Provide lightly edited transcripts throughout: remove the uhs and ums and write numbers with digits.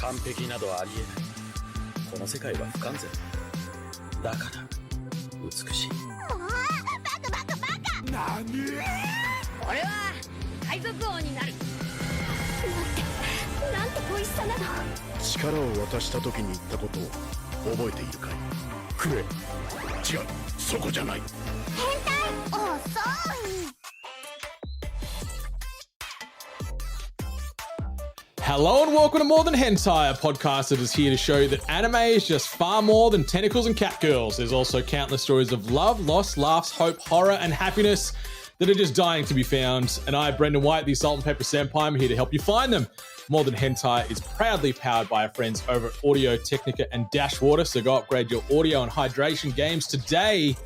完璧などありえない。この世界は不完全だから美しい。もうバカバカバカ。何？俺は海賊王になる。なんて美味しさなの。力を渡した時に言ったことを覚えているかい？食え。違う、そこじゃない。変態。遅い。Hello and welcome to More Than Hentai, a podcast that is here to show you that anime is just far more than tentacles and catgirls. There's also countless stories of love, loss, laughs, hope, horror, and happiness that are just dying to be found. And I, Brendan White, the Salt and Pepper Senpai, am here to help you find them. More Than Hentai is proudly powered by our friends over at Audio Technica and Dashwater, so go upgrade your audio and hydration games today.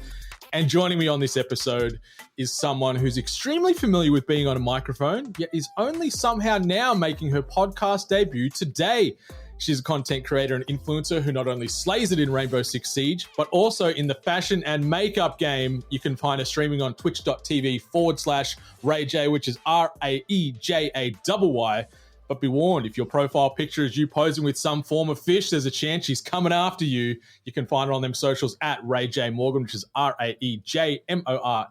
And joining me on this episode is someone who's extremely familiar with being on a microphone, yet is only somehow now making her podcast debut today. She's a content creator and influencer who not only slays it in Rainbow Six Siege, but also in the fashion and makeup game. You can find her streaming on twitch.tv/RayJ, which is RAEJAYY. But be warned, if your profile picture is you posing with some form of fish, there's a chance she's coming after you. You can find her on them socials at Ray J Morgan, which is RAEJMORGAN.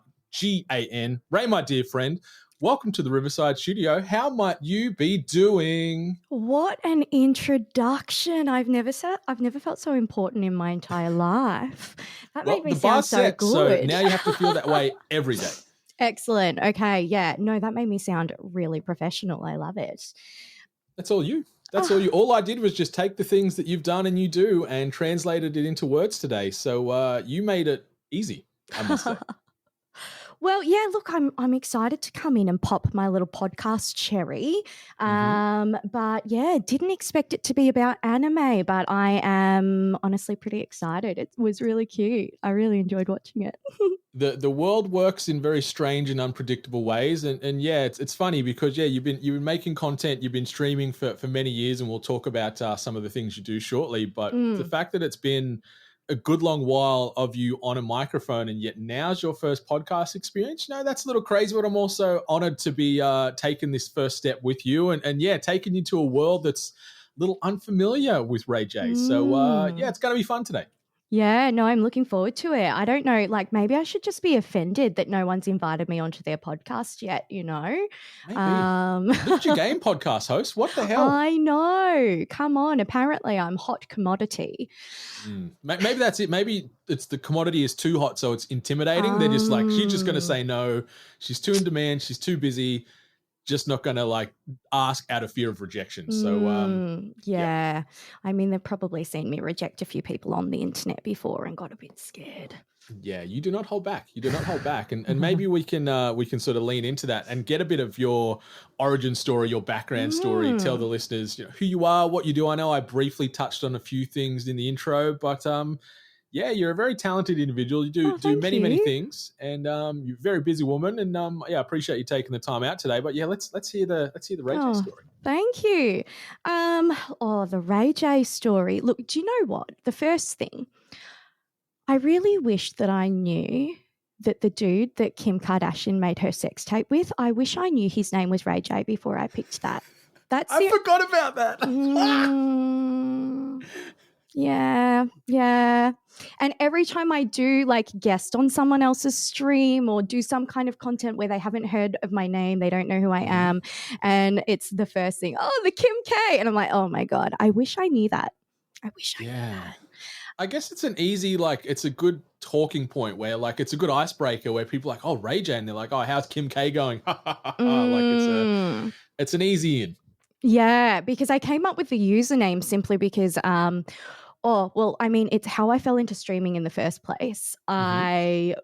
Ray, my dear friend, welcome to the Riverside Studio. How might you be doing? What an introduction. I've never felt so important in my entire life. That made me sound so good. So now you have to feel that way every day. Excellent. Okay. Yeah. No, that made me sound really professional. I love it. That's all you. That's all you. All I did was just take the things that you've done and you do and translated it into words today. So you made it easy, I must say. Well, yeah, look, I'm excited to come in and pop my little podcast cherry. But yeah, didn't expect it to be about anime, but I am honestly pretty excited. It was really cute. I really enjoyed watching it. The world works in very strange and unpredictable ways, and yeah, it's funny because yeah, you've been making content, you've been streaming for many years, and we'll talk about some of the things you do shortly. But the fact that it's been a good long while of you on a microphone, and yet now's your first podcast experience, that's a little crazy. But I'm also honored to be taking this first step with you, and yeah, taking you to a world that's a little unfamiliar with Ray J. So yeah, it's going to be fun today. Yeah, no, I'm looking forward to it. I don't know, like maybe I should just be offended that no one's invited me onto their podcast yet, Maybe. Look at your game podcast host. What the hell? I know. Come on. Apparently I'm hot commodity. Maybe that's it. Maybe it's the commodity is too hot, so it's intimidating. They're just like, she's just going to say no. She's too in demand. She's too busy. Just not going to like ask out of fear of rejection. So yeah. I mean, they've probably seen me reject a few people on the internet before and got a bit scared. Yeah, you do not hold back. You do not hold back. And maybe we can sort of lean into that and get a bit of your origin story, your background story. Tell the listeners who you are, what you do. I know I briefly touched on a few things in the intro, but yeah, you're a very talented individual. You do many things, and you're a very busy woman. And yeah, I appreciate you taking the time out today. But yeah, let's hear the Ray J story. Thank you. The Ray J story. Look, do you know what? The first thing, I really wish that I knew that the dude that Kim Kardashian made her sex tape with, I wish I knew his name was Ray J before I picked that. I forgot about that. Yeah. And every time I do like guest on someone else's stream or do some kind of content where they haven't heard of my name, they don't know who I am, and it's the first thing, the Kim K. And I'm like, oh my God, I wish I knew that. I knew that. I guess it's an easy, it's a good talking point where it's a good icebreaker where people are like, oh, Ray J, and they're like, oh, how's Kim K going? It's an easy in. Yeah, because I came up with the username simply because it's how I fell into streaming in the first place. I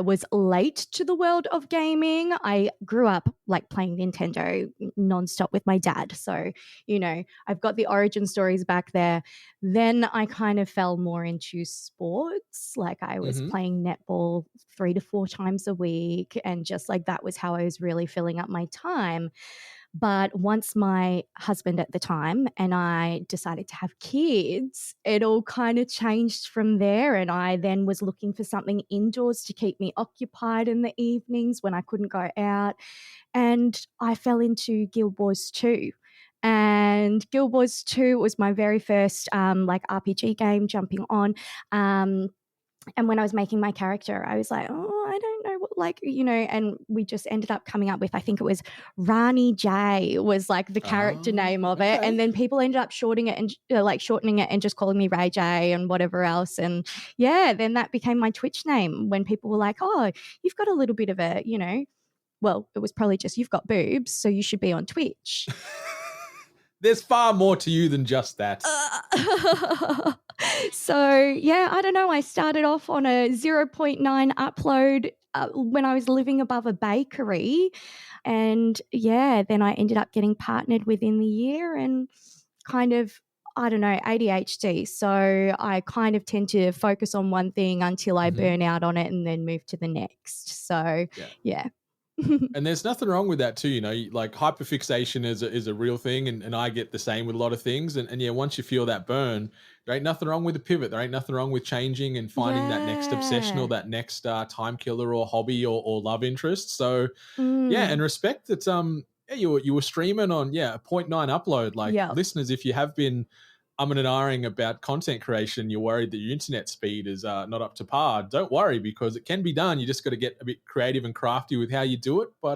was late to the world of gaming. I grew up playing Nintendo nonstop with my dad. So, I've got the origin stories back there. Then I kind of fell more into sports. I was playing netball 3 to 4 times a week. And just that was how I was really filling up my time. But once my husband at the time and I decided to have kids, it all kind of changed from there. And I then was looking for something indoors to keep me occupied in the evenings when I couldn't go out. And I fell into Guild Wars 2. and Guild Wars 2 was my very first like RPG game jumping on. And when I was making my character, I was like, oh, I don't know what, like, you know, and we just ended up coming up with, I think it was Rani J was like the character name of it. And then people ended up shortening it and just calling me Ray J and whatever else. And yeah, then that became my Twitch name when people were like, oh, you've got a little bit of a, you know, well, it was probably just you've got boobs, so you should be on Twitch. There's far more to you than just that. So, yeah, I don't know. I started off on a 0.9 upload when I was living above a bakery. And yeah, then I ended up getting partnered within the year and kind of, I don't know, ADHD. So I kind of tend to focus on one thing until I burn out on it and then move to the next. So, yeah. And there's nothing wrong with that too, you know, like hyperfixation is a real thing, and I get the same with a lot of things. And yeah, once you feel that burn, there ain't nothing wrong with a pivot. There ain't nothing wrong with changing and finding that next obsession or that next time killer or hobby or love interest. So yeah, and respect that yeah, you were streaming on a 0.9 upload. Like listeners, if you have been and ahhing about content creation, you're worried that your internet speed is not up to par, don't worry, because it can be done. You just got to get a bit creative and crafty with how you do it. But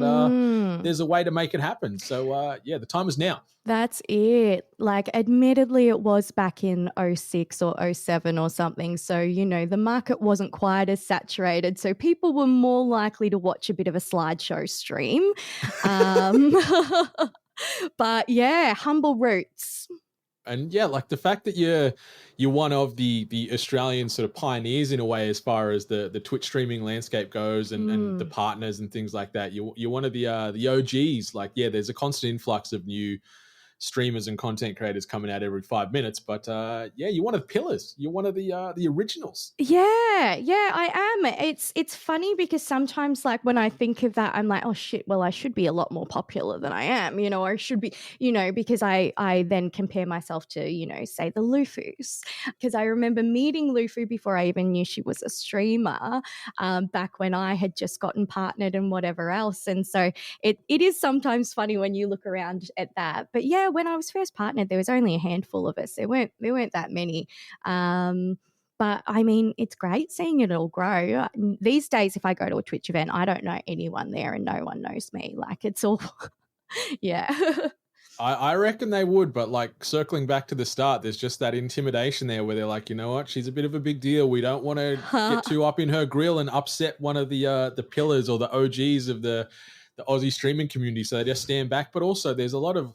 there's a way to make it happen. So yeah, the time is now. That's it. Like, admittedly, it was back in 06 or 07 or something. So, you know, the market wasn't quite as saturated. So people were more likely to watch a bit of a slideshow stream. But yeah, humble roots. And yeah, like the fact that you're one of the Australian sort of pioneers in a way as far as the Twitch streaming landscape goes, and the partners and things like that. You're one of the OGs. Like, yeah, there's a constant influx of new streamers and content creators coming out every 5 minutes, but yeah, you're one of the pillars. You're one of the originals. Yeah, I am. It's funny because sometimes, like, when I think of that, I'm like, oh shit, well, I should be a lot more popular than I am, you know, or I should be, you know, because I then compare myself to, you know, say the Lufus, because I remember meeting Lufu before I even knew she was a streamer, back when I had just gotten partnered and whatever else. And so it is sometimes funny when you look around at that. But yeah, when I was first partnered, there was only a handful of us. There weren't that many. But I mean, it's great seeing it all grow. These days, if I go to a Twitch event, I don't know anyone there and no one knows me. Like, it's all, yeah. I reckon they would, but like circling back to the start, there's just that intimidation there where they're like, you know what, she's a bit of a big deal. We don't want to get too up in her grill and upset one of the pillars or the OGs of the Aussie streaming community. So they just stand back. But also there's a lot of,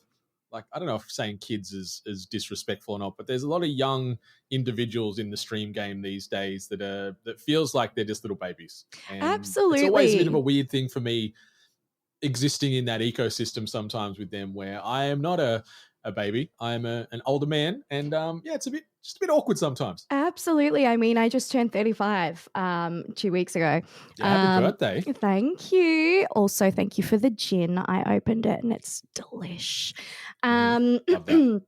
like, I don't know if saying kids is disrespectful or not, but there's a lot of young individuals in the stream game these days that feels like they're just little babies. And absolutely. It's always a bit of a weird thing for me existing in that ecosystem sometimes with them, where I am not a baby. I am an older man, and yeah, it's just a bit awkward sometimes. Absolutely. I mean, I just turned 35 2 weeks ago. Yeah, happy birthday. Thank you. Also, thank you for the gin. I opened it and it's delish. Love that.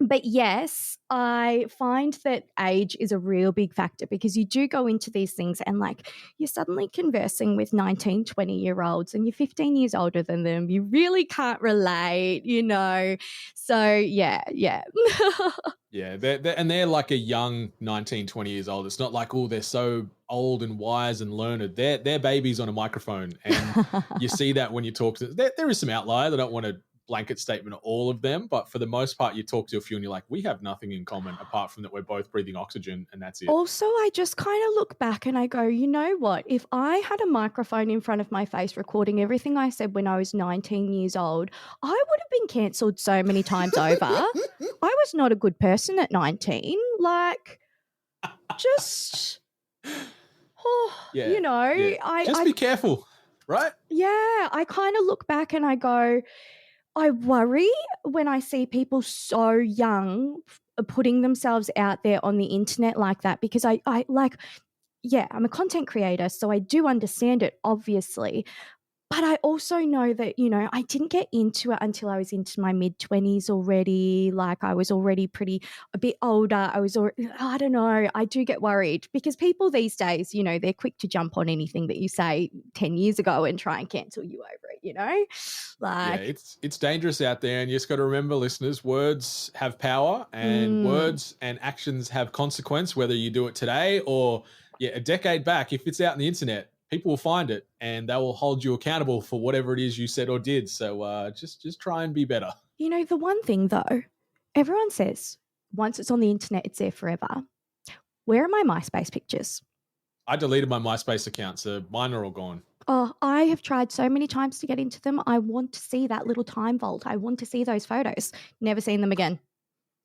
But yes, I find that age is a real big factor, because you do go into these things and like you're suddenly conversing with 19, 20-year-olds and you're 15 years older than them. You really can't relate, you know. So yeah. Yeah, they're like a young 19, 20 years old. It's not like, oh, they're so old and wise and learned. They're babies on a microphone. And you see that when you talk to them. There is some outliers. I don't want to blanket statement of all of them, but for the most part you talk to a few and you're like, we have nothing in common apart from that we're both breathing oxygen, and that's it. Also, I just kind of look back and I go, you know what, if I had a microphone in front of my face recording everything I said when I was 19 years old, I would have been cancelled so many times over. I was not a good person at 19. Like, just you know, be careful, right? Yeah, I kind of look back and I go, I worry when I see people so young putting themselves out there on the internet like that, because I like, yeah, I'm a content creator, so I do understand it, obviously. But I also know that, I didn't get into it until I was into my mid-20s already. Like I was already a bit older. I don't know. I do get worried because people these days, they're quick to jump on anything that you say 10 years ago and try and cancel you over it, Yeah, Like, it's dangerous out there, and you just got to remember, listeners, words have power, and words and actions have consequence, whether you do it today or a decade back. If it's out on the internet, people will find it and they will hold you accountable for whatever it is you said or did. So just try and be better. the one thing though, everyone says once it's on the internet, it's there forever. Where are my MySpace pictures? I deleted my MySpace account, so mine are all gone. Oh, I have tried so many times to get into them. I want to see that little time vault. I want to see those photos. Never seen them again.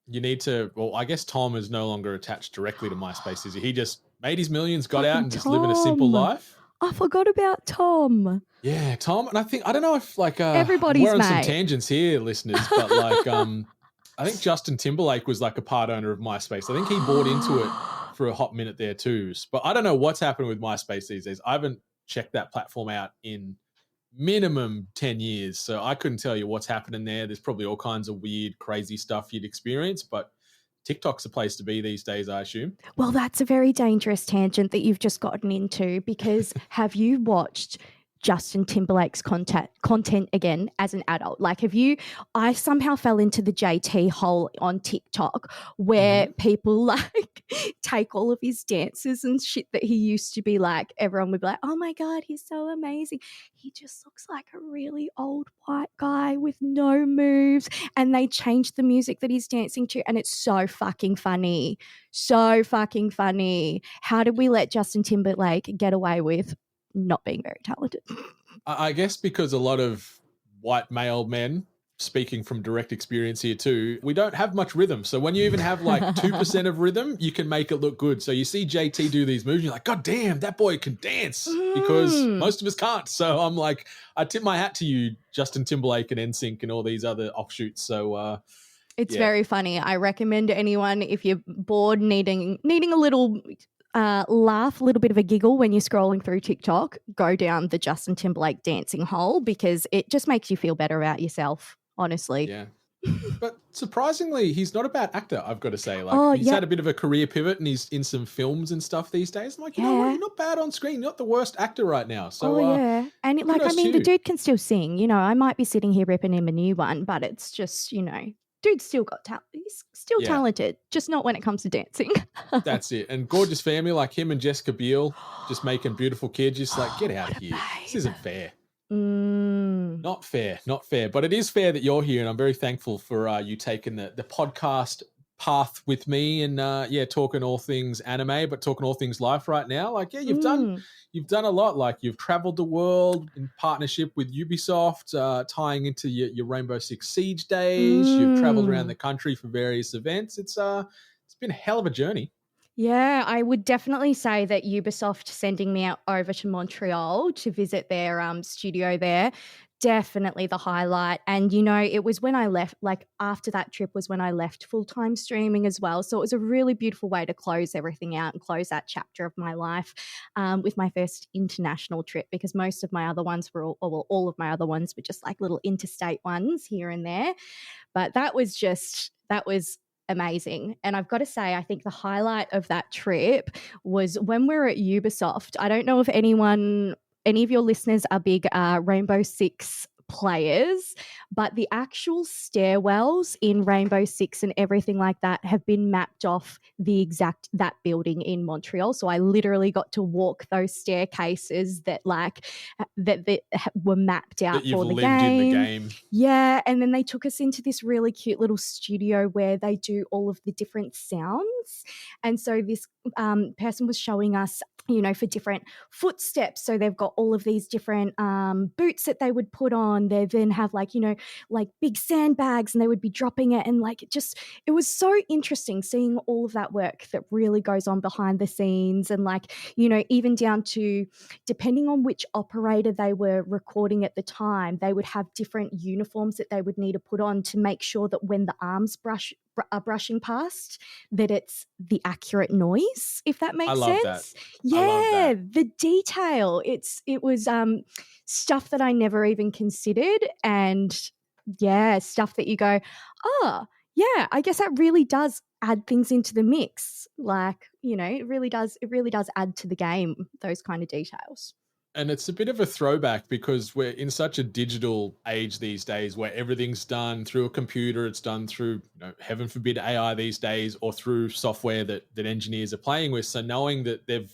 You need to, well, I guess Tom is no longer attached directly to MySpace, is he? He just made his millions, got out and just living a simple life. I forgot about Tom. Yeah, Tom. And I don't know if Everybody's we're on some mate. tangents here, listeners, but I think Justin Timberlake was like a part owner of MySpace. I think he bought into it for a hot minute there too. But I don't know what's happened with MySpace these days. I haven't checked that platform out in minimum 10 years. So I couldn't tell you what's happening there. There's probably all kinds of weird, crazy stuff you'd experience, but TikTok's a place to be these days, I assume. Well, that's a very dangerous tangent that you've just gotten into because have you watched Justin Timberlake's content again as an adult? Like, I somehow fell into the JT hole on TikTok where people like take all of his dances and shit that he used to be like, everyone would be like, oh my God, he's so amazing. He just looks like a really old white guy with no moves. And they changed the music that he's dancing to. And it's so fucking funny. So fucking funny. How did we let Justin Timberlake get away with not being very talented? I guess because a lot of white male men, speaking from direct experience here too, we don't have much rhythm. So when you even have like 2% of rhythm, you can make it look good. So you see JT do these moves, you're like, God damn, that boy can dance, because most of us can't. So I'm like, I tip my hat to you, Justin Timberlake and NSYNC and all these other offshoots. So it's very funny. I recommend anyone, if you're bored, needing a little laugh, a little bit of a giggle when you're scrolling through TikTok, go down the Justin Timberlake dancing hole because it just makes you feel better about yourself, honestly. Yeah. But surprisingly, he's not a bad actor, I've got to say. Like, he's had a bit of a career pivot and he's in some films and stuff these days. I'm like, you know what? You're not bad on screen. You're not the worst actor right now. So, And the dude can still sing. I might be sitting here ripping him a new one, but it's just, dude's still got talent. He's still talented, just not when it comes to dancing. That's it. And gorgeous family like him and Jessica Biel, just making beautiful kids. Just like, get out of here. This isn't fair. Not fair. But it is fair that you're here, and I'm very thankful for you taking the podcast path with me and talking all things anime, but talking all things life right now. Like, you've done a lot. Like, you've traveled the world in partnership with Ubisoft, tying into your Rainbow Six Siege days. You've traveled around the country for various events. It's been a hell of a journey. Yeah, I would definitely say that Ubisoft sending me out over to Montreal to visit their studio there, definitely the highlight. And, it was when I left, like after that trip was when I left full-time streaming as well. So it was a really beautiful way to close everything out and close that chapter of my life with my first international trip, because most of my other ones were, all of my other ones were just like little interstate ones here and there. But that was amazing. And I've got to say, I think the highlight of that trip was when we were at Ubisoft. I don't know if any of your listeners are big Rainbow Six players, but the actual stairwells in Rainbow Six and everything like that have been mapped off that building in Montreal. So I literally got to walk those staircases that were mapped out for the game. In the game. Yeah, and then they took us into this really cute little studio where they do all of the different sounds. And so this person was showing us, for different footsteps. So they've got all of these different boots that they would put on. They then have like big sandbags, and they would be dropping it. And it was so interesting seeing all of that work that really goes on behind the scenes. And even down to, depending on which operator they were recording at the time, they would have different uniforms that they would need to put on to make sure that when the arms are brushing past, that it's the accurate noise, if that makes I love that. sense. I love Yeah, that. the detail. It was stuff that I never even considered, and yeah, stuff that you go, oh, yeah, I guess that really does add things into the mix. Like, it really does add to the game, those kind of details. And it's a bit of a throwback because we're in such a digital age these days where everything's done through a computer. It's done through, heaven forbid, AI these days, or through software that engineers are playing with. So knowing that they've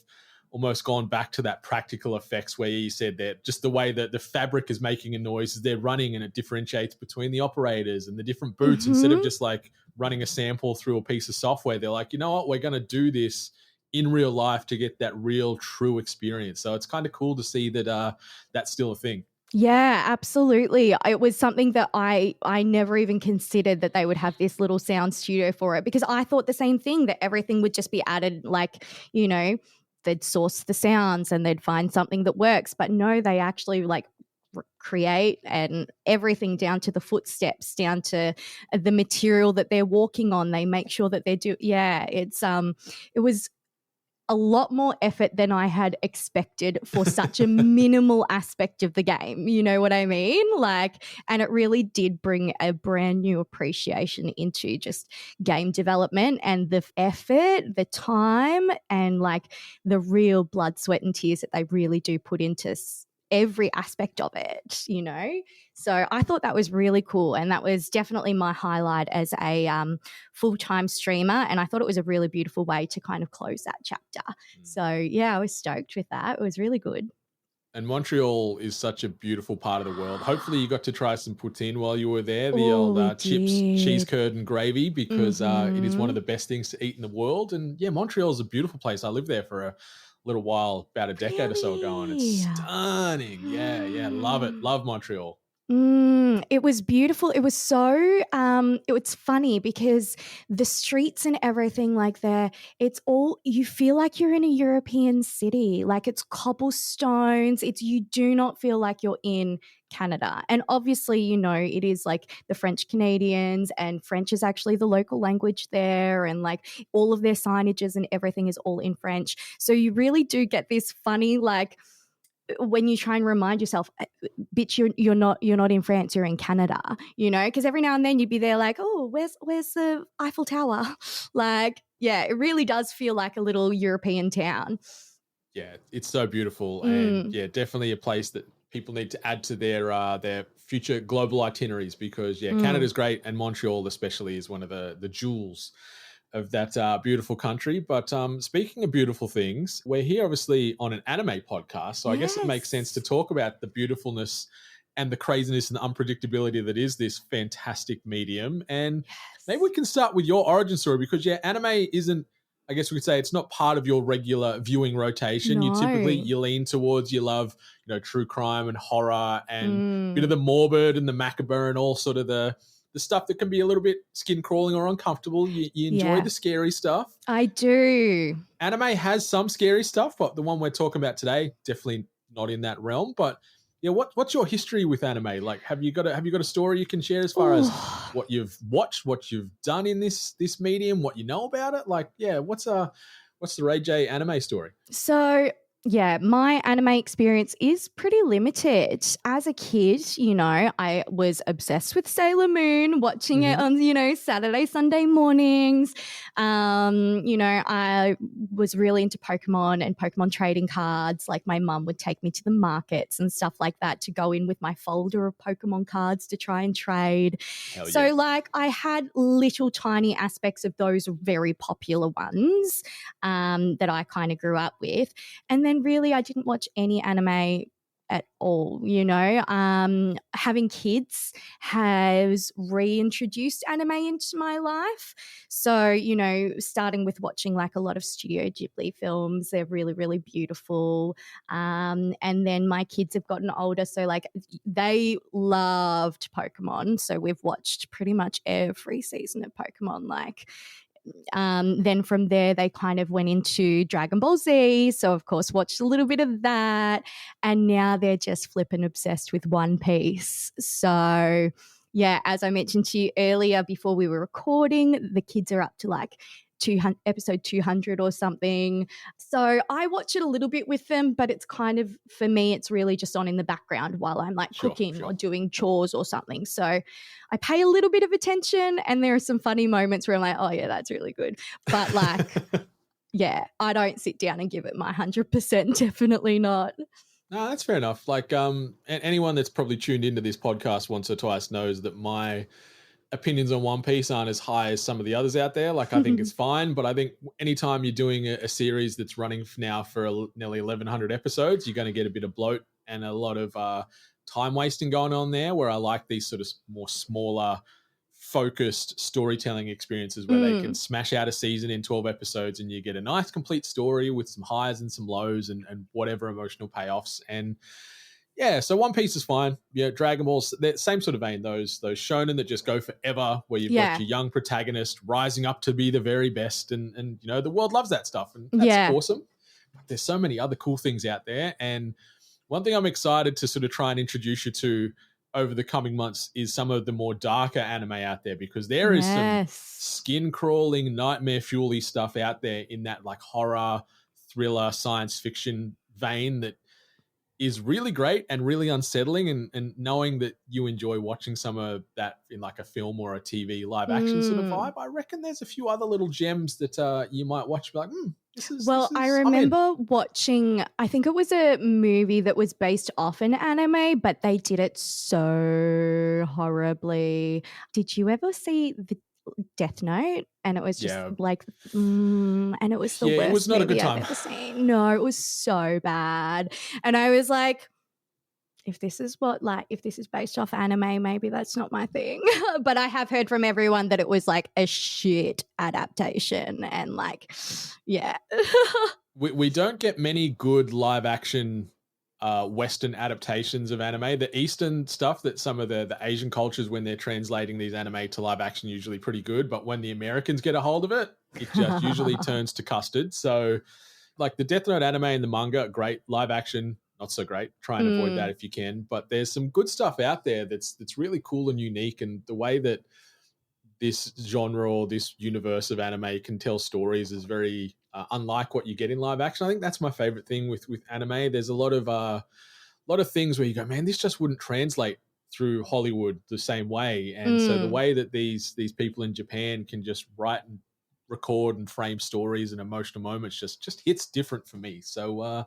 almost gone back to that practical effects where you said that just the way that the fabric is making a noise as they're running, and it differentiates between the operators and the different boots, instead of just like running a sample through a piece of software. They're like, you know what, we're going to do this in real life to get that real true experience. So it's kind of cool to see that that's still a thing. Yeah, absolutely. It was something that I never even considered that they would have this little sound studio for it, because I thought the same thing, that everything would just be added, like, they'd source the sounds and they'd find something that works. But no, they actually like create, and everything down to the footsteps, down to the material that they're walking on. They make sure that it was a lot more effort than I had expected for such a minimal aspect of the game. You know what I mean? Like, and it really did bring a brand new appreciation into just game development, and the effort, the time, and like the real blood, sweat, and tears that they really do put into every aspect of it, So I thought that was really cool, and that was definitely my highlight as a full-time streamer, and I thought it was a really beautiful way to kind of close that chapter. So yeah, I was stoked with that. It was really good. And Montreal is such a beautiful part of the world. Hopefully you got to try some poutine while you were there, the Oh, old we chips, cheese did. curd and gravy, because it is one of the best things to eat in the world. And yeah, Montreal is a beautiful place. I lived there for a little while, about a decade or so ago, and it's Really? stunning. Yeah, love it. Love Montreal. It was beautiful. It was so, it was funny because the streets and everything like there, it's all, you feel like you're in a European city. Like, it's cobblestones. You do not feel like you're in Canada. And obviously, it is like the French Canadians, and French is actually the local language there. And like all of their signages and everything is all in French. So you really do get this funny, like, when you try and remind yourself, bitch, you're not in France, you're in Canada, because every now and then you'd be there like, oh, where's the Eiffel Tower? Like, yeah, it really does feel like a little European town. Yeah, it's so beautiful, and yeah, definitely a place that people need to add to their future global itineraries, because Canada's great, and Montreal especially is one of the jewels of that beautiful country. But speaking of beautiful things, we're here obviously on an anime podcast, so I guess it makes sense to talk about the beautifulness and the craziness and the unpredictability that is this fantastic medium. And maybe we can start with your origin story, because anime isn't, I guess we could say, it's not part of your regular viewing rotation. No. You lean towards, you love, true crime and horror and a bit of the morbid and the macabre and all sort of the stuff that can be a little bit skin crawling or uncomfortable. You enjoy the scary stuff. I do. Anime has some scary stuff, but the one we're talking about today, definitely not in that realm. But yeah, what's your history with anime? Like, have you got a story you can share as far as what you've watched, what you've done in this medium, what you know about it? Like, yeah, what's the Ray J anime story? So, yeah, my anime experience is pretty limited. As a kid, I was obsessed with Sailor Moon, watching it on, Saturday, Sunday mornings. I was really into Pokemon and Pokemon trading cards. Like, my mum would take me to the markets and stuff like that to go in with my folder of Pokemon cards to try and trade. Hell so, yeah. like, I had little tiny aspects of those very popular ones that I kind of grew up with. And then really I didn't watch any anime at all, having kids has reintroduced anime into my life. So, starting with watching like a lot of Studio Ghibli films, they're really, really beautiful. And then my kids have gotten older, so like they loved Pokemon. So we've watched pretty much every season of Pokemon, like. Then from there, they kind of went into Dragon Ball Z. So, of course, watched a little bit of that. And now they're just flipping obsessed with One Piece. So, yeah, as I mentioned to you earlier before we were recording, the kids are up to like episode 200 or something. So I watch it a little bit with them, but it's kind of, for me, it's really just on in the background while I'm like cooking or doing chores or something. So I pay a little bit of attention, and there are some funny moments where I'm like, oh yeah, that's really good. But like, yeah, I don't sit down and give it my 100%. Definitely not. No, that's fair enough. Like, anyone that's probably tuned into this podcast once or twice knows that my opinions on One Piece aren't as high as some of the others out there. Like, I think it's fine, but I think anytime you're doing a series that's running now for nearly 1,100 episodes, you're going to get a bit of bloat and a lot of time wasting going on there, where I like these sort of more smaller, focused storytelling experiences where they can smash out a season in 12 episodes and you get a nice complete story with some highs and some lows and whatever emotional payoffs. And yeah, so One Piece is fine. Yeah, Dragon Ball's the same sort of vein. Those shonen that just go forever, where you've got your young protagonist rising up to be the very best, and you know the world loves that stuff, and that's awesome. But there's so many other cool things out there, and one thing I'm excited to sort of try and introduce you to over the coming months is some of the more darker anime out there, because there is some skin crawling, nightmare fuel-y stuff out there in that like horror, thriller, science fiction vein that is really great and really unsettling, and knowing that you enjoy watching some of that in like a film or a TV live action sort of vibe, I reckon there's a few other little gems that you might watch and be like, this is I remember watching, I think it was a movie that was based off an anime, but they did it so horribly. Did you ever see the Death Note? And it was just like, and it was the worst. It was not a good time. I've ever seen. No, it was so bad. And I was like, if this is based off anime, maybe that's not my thing. But I have heard from everyone that it was like a shit adaptation, and like, yeah. we don't get many good live action Western adaptations of anime. The Eastern stuff that some of the Asian cultures, when they're translating these anime to live action, usually pretty good. But when the Americans get a hold of it, it just usually turns to custard. So like the Death Note anime and the manga, great. Live action, not so great. Try and avoid that if you can. But there's some good stuff out there that's really cool and unique. And the way that this genre or this universe of anime can tell stories is very unlike what you get in live action. I think that's my favorite thing with anime. There's a lot of things where you go, man, this just wouldn't translate through Hollywood the same way. And so the way that these people in Japan can just write and record and frame stories and emotional moments just hits different for me. So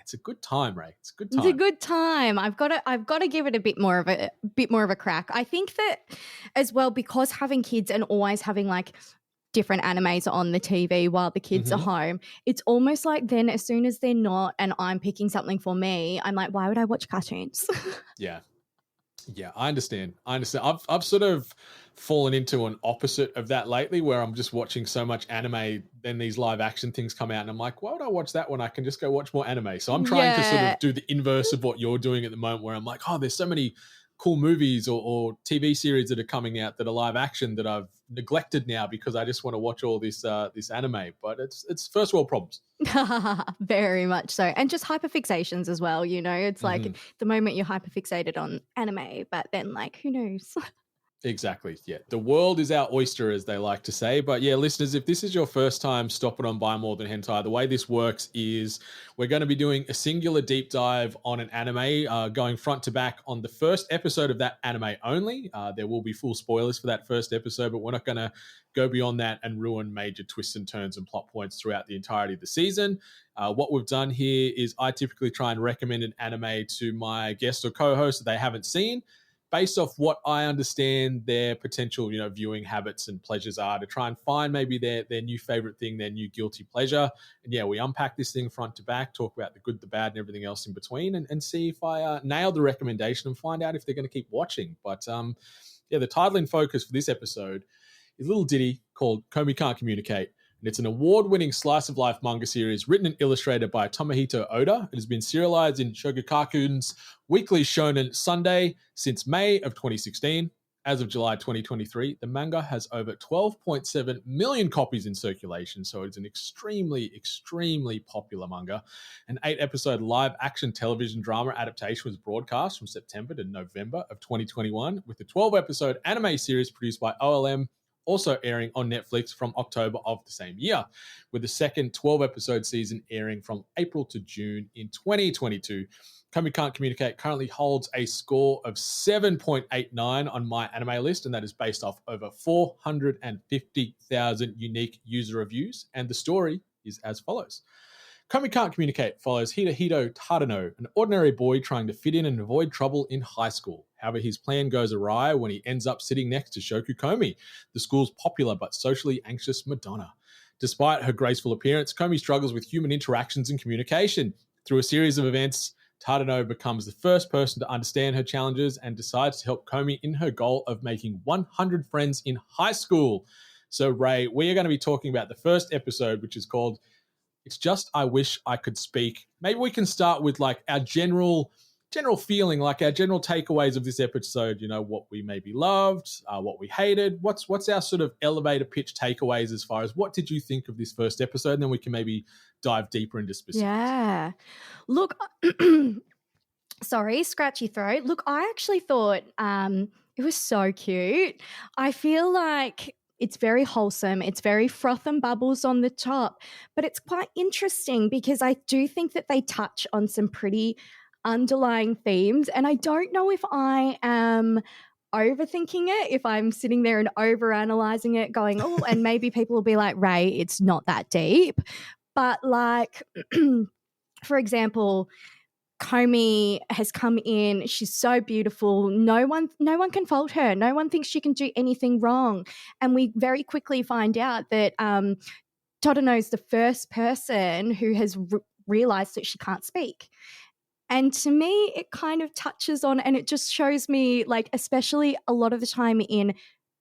it's a good time, Ray. It's a good time. It's a good time. I've got to give it a bit more of a crack. I think that as well, because having kids and always having like different animes on the TV while the kids are home, it's almost like then as soon as they're not and I'm picking something for me, I'm like, why would I watch cartoons? Yeah, I understand. I've sort of fallen into an opposite of that lately, where I'm just watching so much anime, then these live action things come out and I'm like, why would I watch that when I can just go watch more anime? So I'm trying to sort of do the inverse of what you're doing at the moment, where I'm like, oh, there's so many cool movies or TV series that are coming out that are live action that I've neglected now because I just want to watch all this anime. But it's first world problems. Very much so. And just hyperfixations as well, you know. It's like the moment you're hyperfixated on anime, but then like who knows? Exactly. Yeah. The world is our oyster, as they like to say. But yeah, listeners, if this is your first time stopping on Buy More Than Hentai, the way this works is we're going to be doing a singular deep dive on an anime, going front to back on the first episode of that anime only. There will be full spoilers for that first episode, but we're not going to go beyond that and ruin major twists and turns and plot points throughout the entirety of the season. What we've done here is I typically try and recommend an anime to my guest or co-host that they haven't seen, based off what I understand their potential, viewing habits and pleasures are, to try and find maybe their new favorite thing, their new guilty pleasure. And yeah, we unpack this thing front to back, talk about the good, the bad, and everything else in between, and see if I nail the recommendation and find out if they're going to keep watching. But the title in focus for this episode is a little ditty called Komi Can't Communicate. And it's an award-winning slice-of-life manga series written and illustrated by Tomohito Oda. It has been serialized in Shogakukan's Weekly Shonen Sunday since May of 2016. As of July 2023, the manga has over 12.7 million copies in circulation, so it's an extremely, extremely popular manga. An 8-episode live-action television drama adaptation was broadcast from September to November of 2021, with the 12-episode anime series produced by OLM also airing on Netflix from October of the same year, with the second 12-episode season airing from April to June in 2022. Komi Can't Communicate currently holds a score of 7.89 on my anime list, and that is based off over 450,000 unique user reviews. And the story is as follows. Komi Can't Communicate follows Hidehito Tadano, an ordinary boy trying to fit in and avoid trouble in high school. However, his plan goes awry when he ends up sitting next to Shoku Komi, the school's popular but socially anxious Madonna. Despite her graceful appearance, Komi struggles with human interactions and communication. Through a series of events, Tadano becomes the first person to understand her challenges and decides to help Komi in her goal of making 100 friends in high school. So, Ray, we are going to be talking about the first episode, which is called It's Just I Wish I Could Speak. Maybe we can start with like our general feeling, like our general takeaways of this episode, you know, what we maybe loved, what we hated. What's our sort of elevator pitch takeaways as far as what did you think of this first episode? And then we can maybe dive deeper into specifics. Yeah. Look, sorry, scratchy throat. Look, I actually thought it was so cute. I feel like it's very wholesome. It's very froth and bubbles on the top, but it's quite interesting because I do think that they touch on some pretty underlying themes. And I don't know if I am overthinking it, if I'm sitting there and overanalyzing it, going, oh, and maybe people will be like, Ray, it's not that deep. But like, for example, Komi has come in. She's so beautiful. No one can fault her. No one thinks she can do anything wrong. And we very quickly find out that Tadano's the first person who has realized that she can't speak. And to me, it kind of touches on, and it just shows me, like, especially a lot of the time in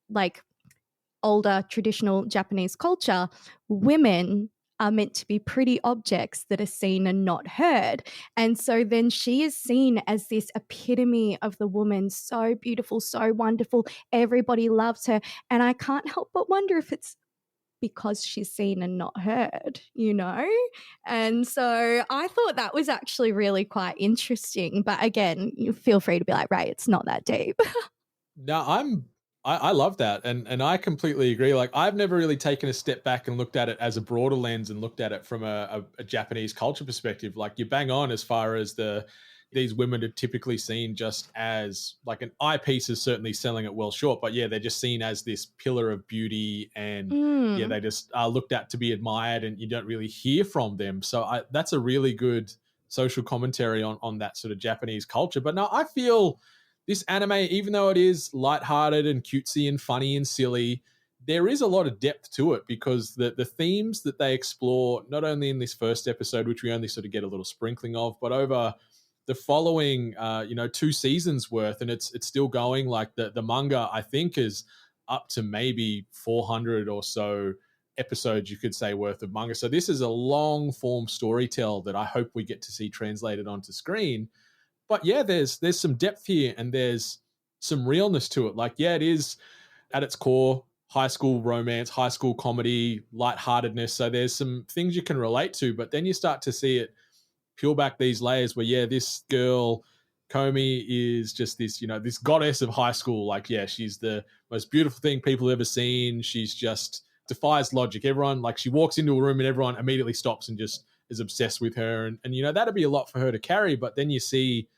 like older traditional Japanese culture, women are meant to be pretty objects that are seen and not heard. And so then she is seen as this epitome of the woman, so beautiful, so wonderful. Everybody loves her. And I can't help but wonder if it's because she's seen and not heard, you know? And so I thought that was actually really quite interesting. But again, you feel free to be like, Ray, it's not that deep. No, I love that, and I completely agree. Like, I've never really taken a step back and looked at it as a broader lens and looked at it from a Japanese culture perspective. Like, you bang on as far as these women are typically seen just as like an eyepiece is certainly selling it well short, but yeah, they're just seen as this pillar of beauty, and yeah, they just are looked at to be admired, and you don't really hear from them. So that's a really good social commentary on that sort of Japanese culture. But no, I feel this anime, even though it is lighthearted and cutesy and funny and silly, there is a lot of depth to it because the themes that they explore, not only in this first episode, which we only sort of get a little sprinkling of, but over the following, 2 seasons worth, and it's still going. Like the manga, I think, is up to maybe 400 or so episodes, you could say, worth of manga. So this is a long form storytell that I hope we get to see translated onto screen. But yeah, there's some depth here and there's some realness to it. Like, yeah, it is at its core high school romance, high school comedy, lightheartedness. So there's some things you can relate to, but then you start to see it peel back these layers where, yeah, this girl, Komi, is just this, this goddess of high school. Like, yeah, she's the most beautiful thing people have ever seen. She's just defies logic. Everyone, like, she walks into a room and everyone immediately stops and just is obsessed with her. And that'd be a lot for her to carry. But then you see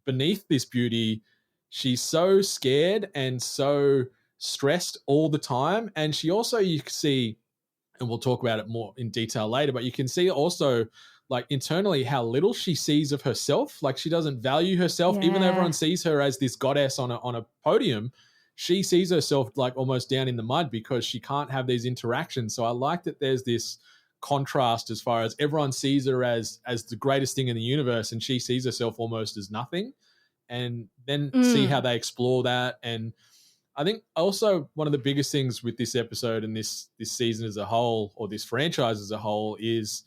beneath this beauty, she's so scared and so stressed all the time. And she also, you can see, and we'll talk about it more in detail later, but you can see also, like, internally how little she sees of herself. Like, she doesn't value herself. Even though everyone sees her as this goddess on a podium, she sees herself like almost down in the mud because she can't have these interactions. So I like that there's this contrast as far as everyone sees her as the greatest thing in the universe, and she sees herself almost as nothing. And then see how they explore that. And I think also one of the biggest things with this episode and this season as a whole, or this franchise as a whole, is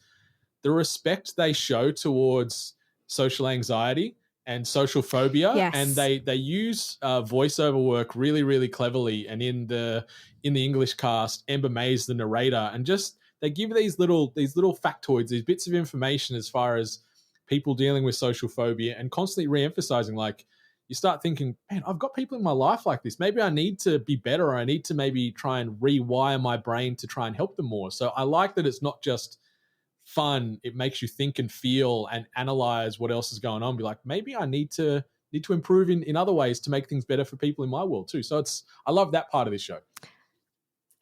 the respect they show towards social anxiety and social phobia, Yes. and they use voiceover work really, really cleverly. And in the English cast, Ember May's the narrator, and just they give these little factoids, these bits of information as far as people dealing with social phobia, and constantly re-emphasizing, like, you start thinking, man, I've got people in my life like this. Maybe I need to be better, or I need to maybe try and rewire my brain to try and help them more. So I like that it's not just fun. It makes you think and feel and analyze what else is going on. Be like, maybe I need to improve in other ways to make things better for people in my world too. So I love that part of this show.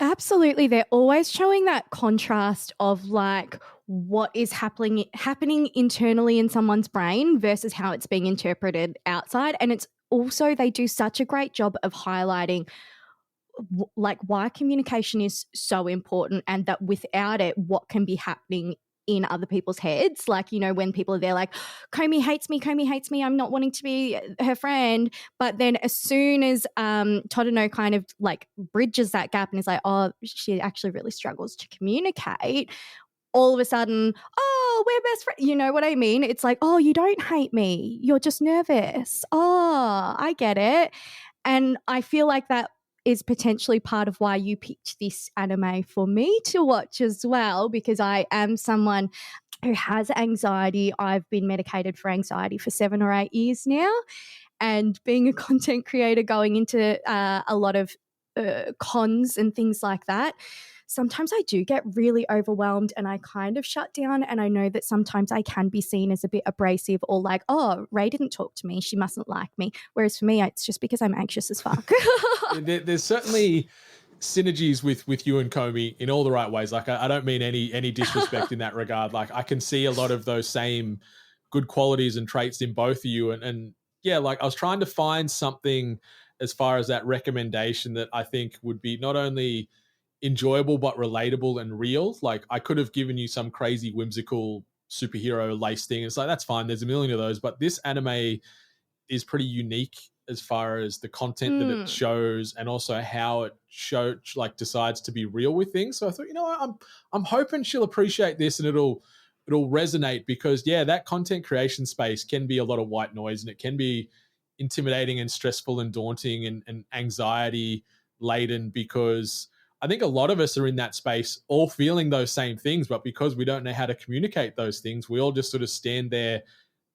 Absolutely. They're always showing that contrast of like what is happening internally in someone's brain versus how it's being interpreted outside. And it's also, they do such a great job of highlighting like why communication is so important, and that without it, what can be happening in other people's heads. Like, you know, when people are there like, Komi hates me, I'm not wanting to be her friend. But then as soon as Tadano kind of like bridges that gap and is like, oh, she actually really struggles to communicate, all of a sudden, oh, we're best friends. You know what I mean? It's like, oh, you don't hate me, you're just nervous. Oh, I get it. And I feel like that is potentially part of why you picked this anime for me to watch as well, because I am someone who has anxiety. I've been medicated for anxiety for 7 or 8 years now. And being a content creator, going into a lot of cons and things like that, sometimes I do get really overwhelmed and I kind of shut down. And I know that sometimes I can be seen as a bit abrasive, or like, oh, Ray didn't talk to me, she mustn't like me. Whereas for me, it's just because I'm anxious as fuck. There's certainly synergies with you and Komi in all the right ways. Like, I don't mean any disrespect in that regard. Like, I can see a lot of those same good qualities and traits in both of you. And yeah, like, I was trying to find something as far as that recommendation that I think would be not only enjoyable but relatable and real. Like, I could have given you some crazy whimsical superhero lace thing. It's like, that's fine, there's a million of those, but this anime is pretty unique as far as the content that it shows, and also how it decides to be real with things. So I thought, you know what, I'm hoping she'll appreciate this and it'll resonate, because yeah, that content creation space can be a lot of white noise, and it can be intimidating and stressful and daunting and anxiety laden, because I think a lot of us are in that space all feeling those same things, but because we don't know how to communicate those things, we all just sort of stand there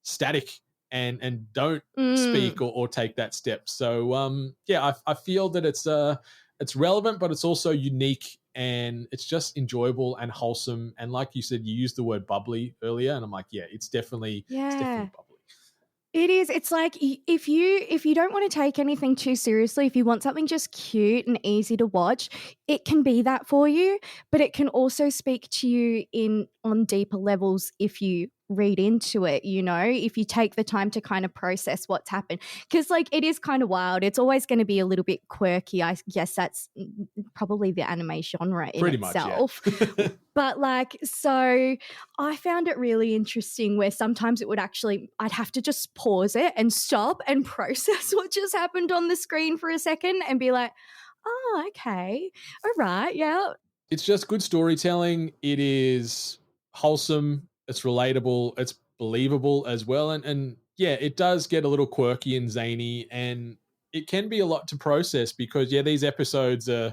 static and don't speak or take that step. So yeah, I feel that it's relevant, but it's also unique, and it's just enjoyable and wholesome. And like you said, you used the word bubbly earlier, and I'm like, yeah, it's definitely bubbly. It is. It's like, if you don't want to take anything too seriously, if you want something just cute and easy to watch, it can be that for you. But it can also speak to you on deeper levels if you read into it, you know, if you take the time to kind of process what's happened. Because like, it is kind of wild. It's always going to be a little bit quirky. I guess that's probably the anime genre in Pretty itself. Much, yeah. But like, so I found it really interesting where sometimes I'd have to just pause it and stop and process what just happened on the screen for a second and be like, oh, okay, all right, yeah. It's just good storytelling. It is wholesome. It's relatable. It's believable as well. And yeah, it does get a little quirky and zany, and it can be a lot to process, because yeah, these episodes are,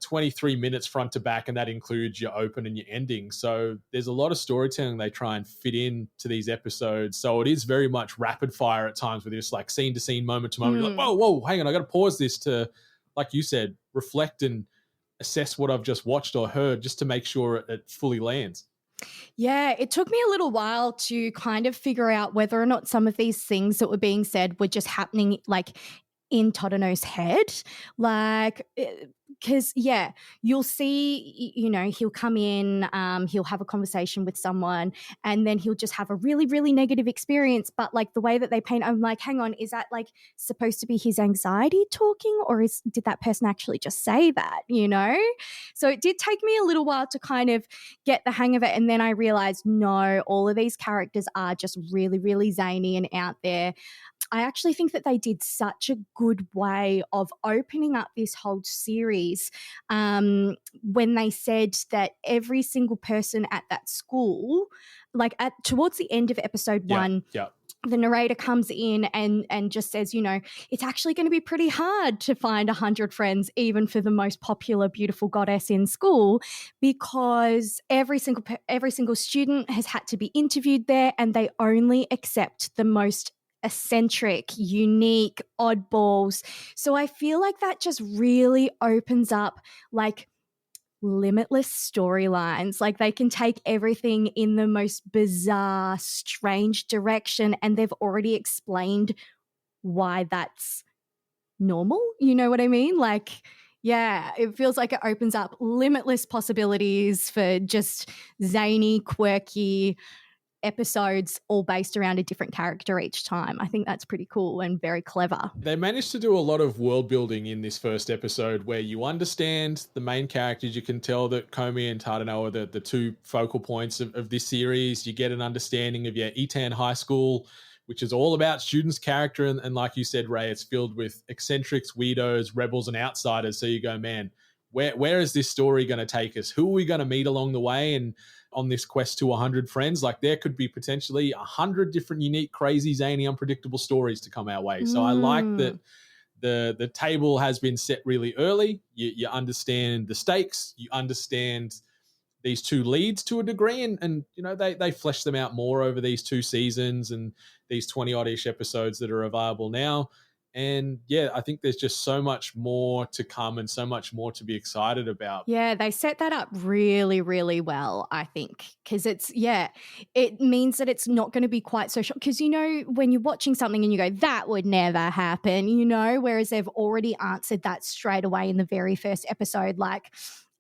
23 minutes front to back, and that includes your open and your ending. So there's a lot of storytelling they try and fit in to these episodes. So it is very much rapid fire at times, where there's like scene to scene, moment to moment. You're like, whoa, hang on, I got to pause this to, like you said, reflect and assess what I've just watched or heard, just to make sure it fully lands. Yeah, it took me a little while to kind of figure out whether or not some of these things that were being said were just happening like in Tadano's head. Like, because yeah, you'll see, he'll come in, he'll have a conversation with someone, and then he'll just have a really, really negative experience. But like the way that they paint, I'm like, hang on, is that like supposed to be his anxiety talking, or did that person actually just say that, So it did take me a little while to kind of get the hang of it. And then I realized, no, all of these characters are just really, really zany and out there. I actually think that they did such a good way of opening up this whole series when they said that every single person at that school, like towards the end of episode 1, the narrator comes in and just says, you know, it's actually going to be pretty hard to find 100 friends, even for the most popular, beautiful goddess in school, because every single student has had to be interviewed there, and they only accept the most eccentric, unique, oddballs. So I feel like that just really opens up like limitless storylines. Like they can take everything in the most bizarre, strange direction, and they've already explained why that's normal. You know what I mean? Like, yeah, it feels like it opens up limitless possibilities for just zany, quirky episodes, all based around a different character each time. I think that's pretty cool and very clever. They managed to do a lot of world building in this first episode where you understand the main characters. You can tell that Komi and Tadano are the two focal points of this series. You get an understanding of Etan High School, which is all about students' character. And like you said, Ray, it's filled with eccentrics, weirdos, rebels, and outsiders. So you go, man, where is this story going to take us? Who are we going to meet along the way? And on this quest to 100 friends, like there could be potentially 100 different unique, crazy, zany, unpredictable stories to come our way. So I like that the table has been set really early. You understand the stakes, you understand these two leads to a degree, and you know they flesh them out more over these 2 seasons and these 20-odd-ish episodes that are available now. And yeah, I think there's just so much more to come and so much more to be excited about. Yeah, they set that up really, really well, I think, because it means that it's not going to be quite so shocking. Because, you know, when you're watching something and you go, that would never happen, you know, whereas they've already answered that straight away in the very first episode. Like,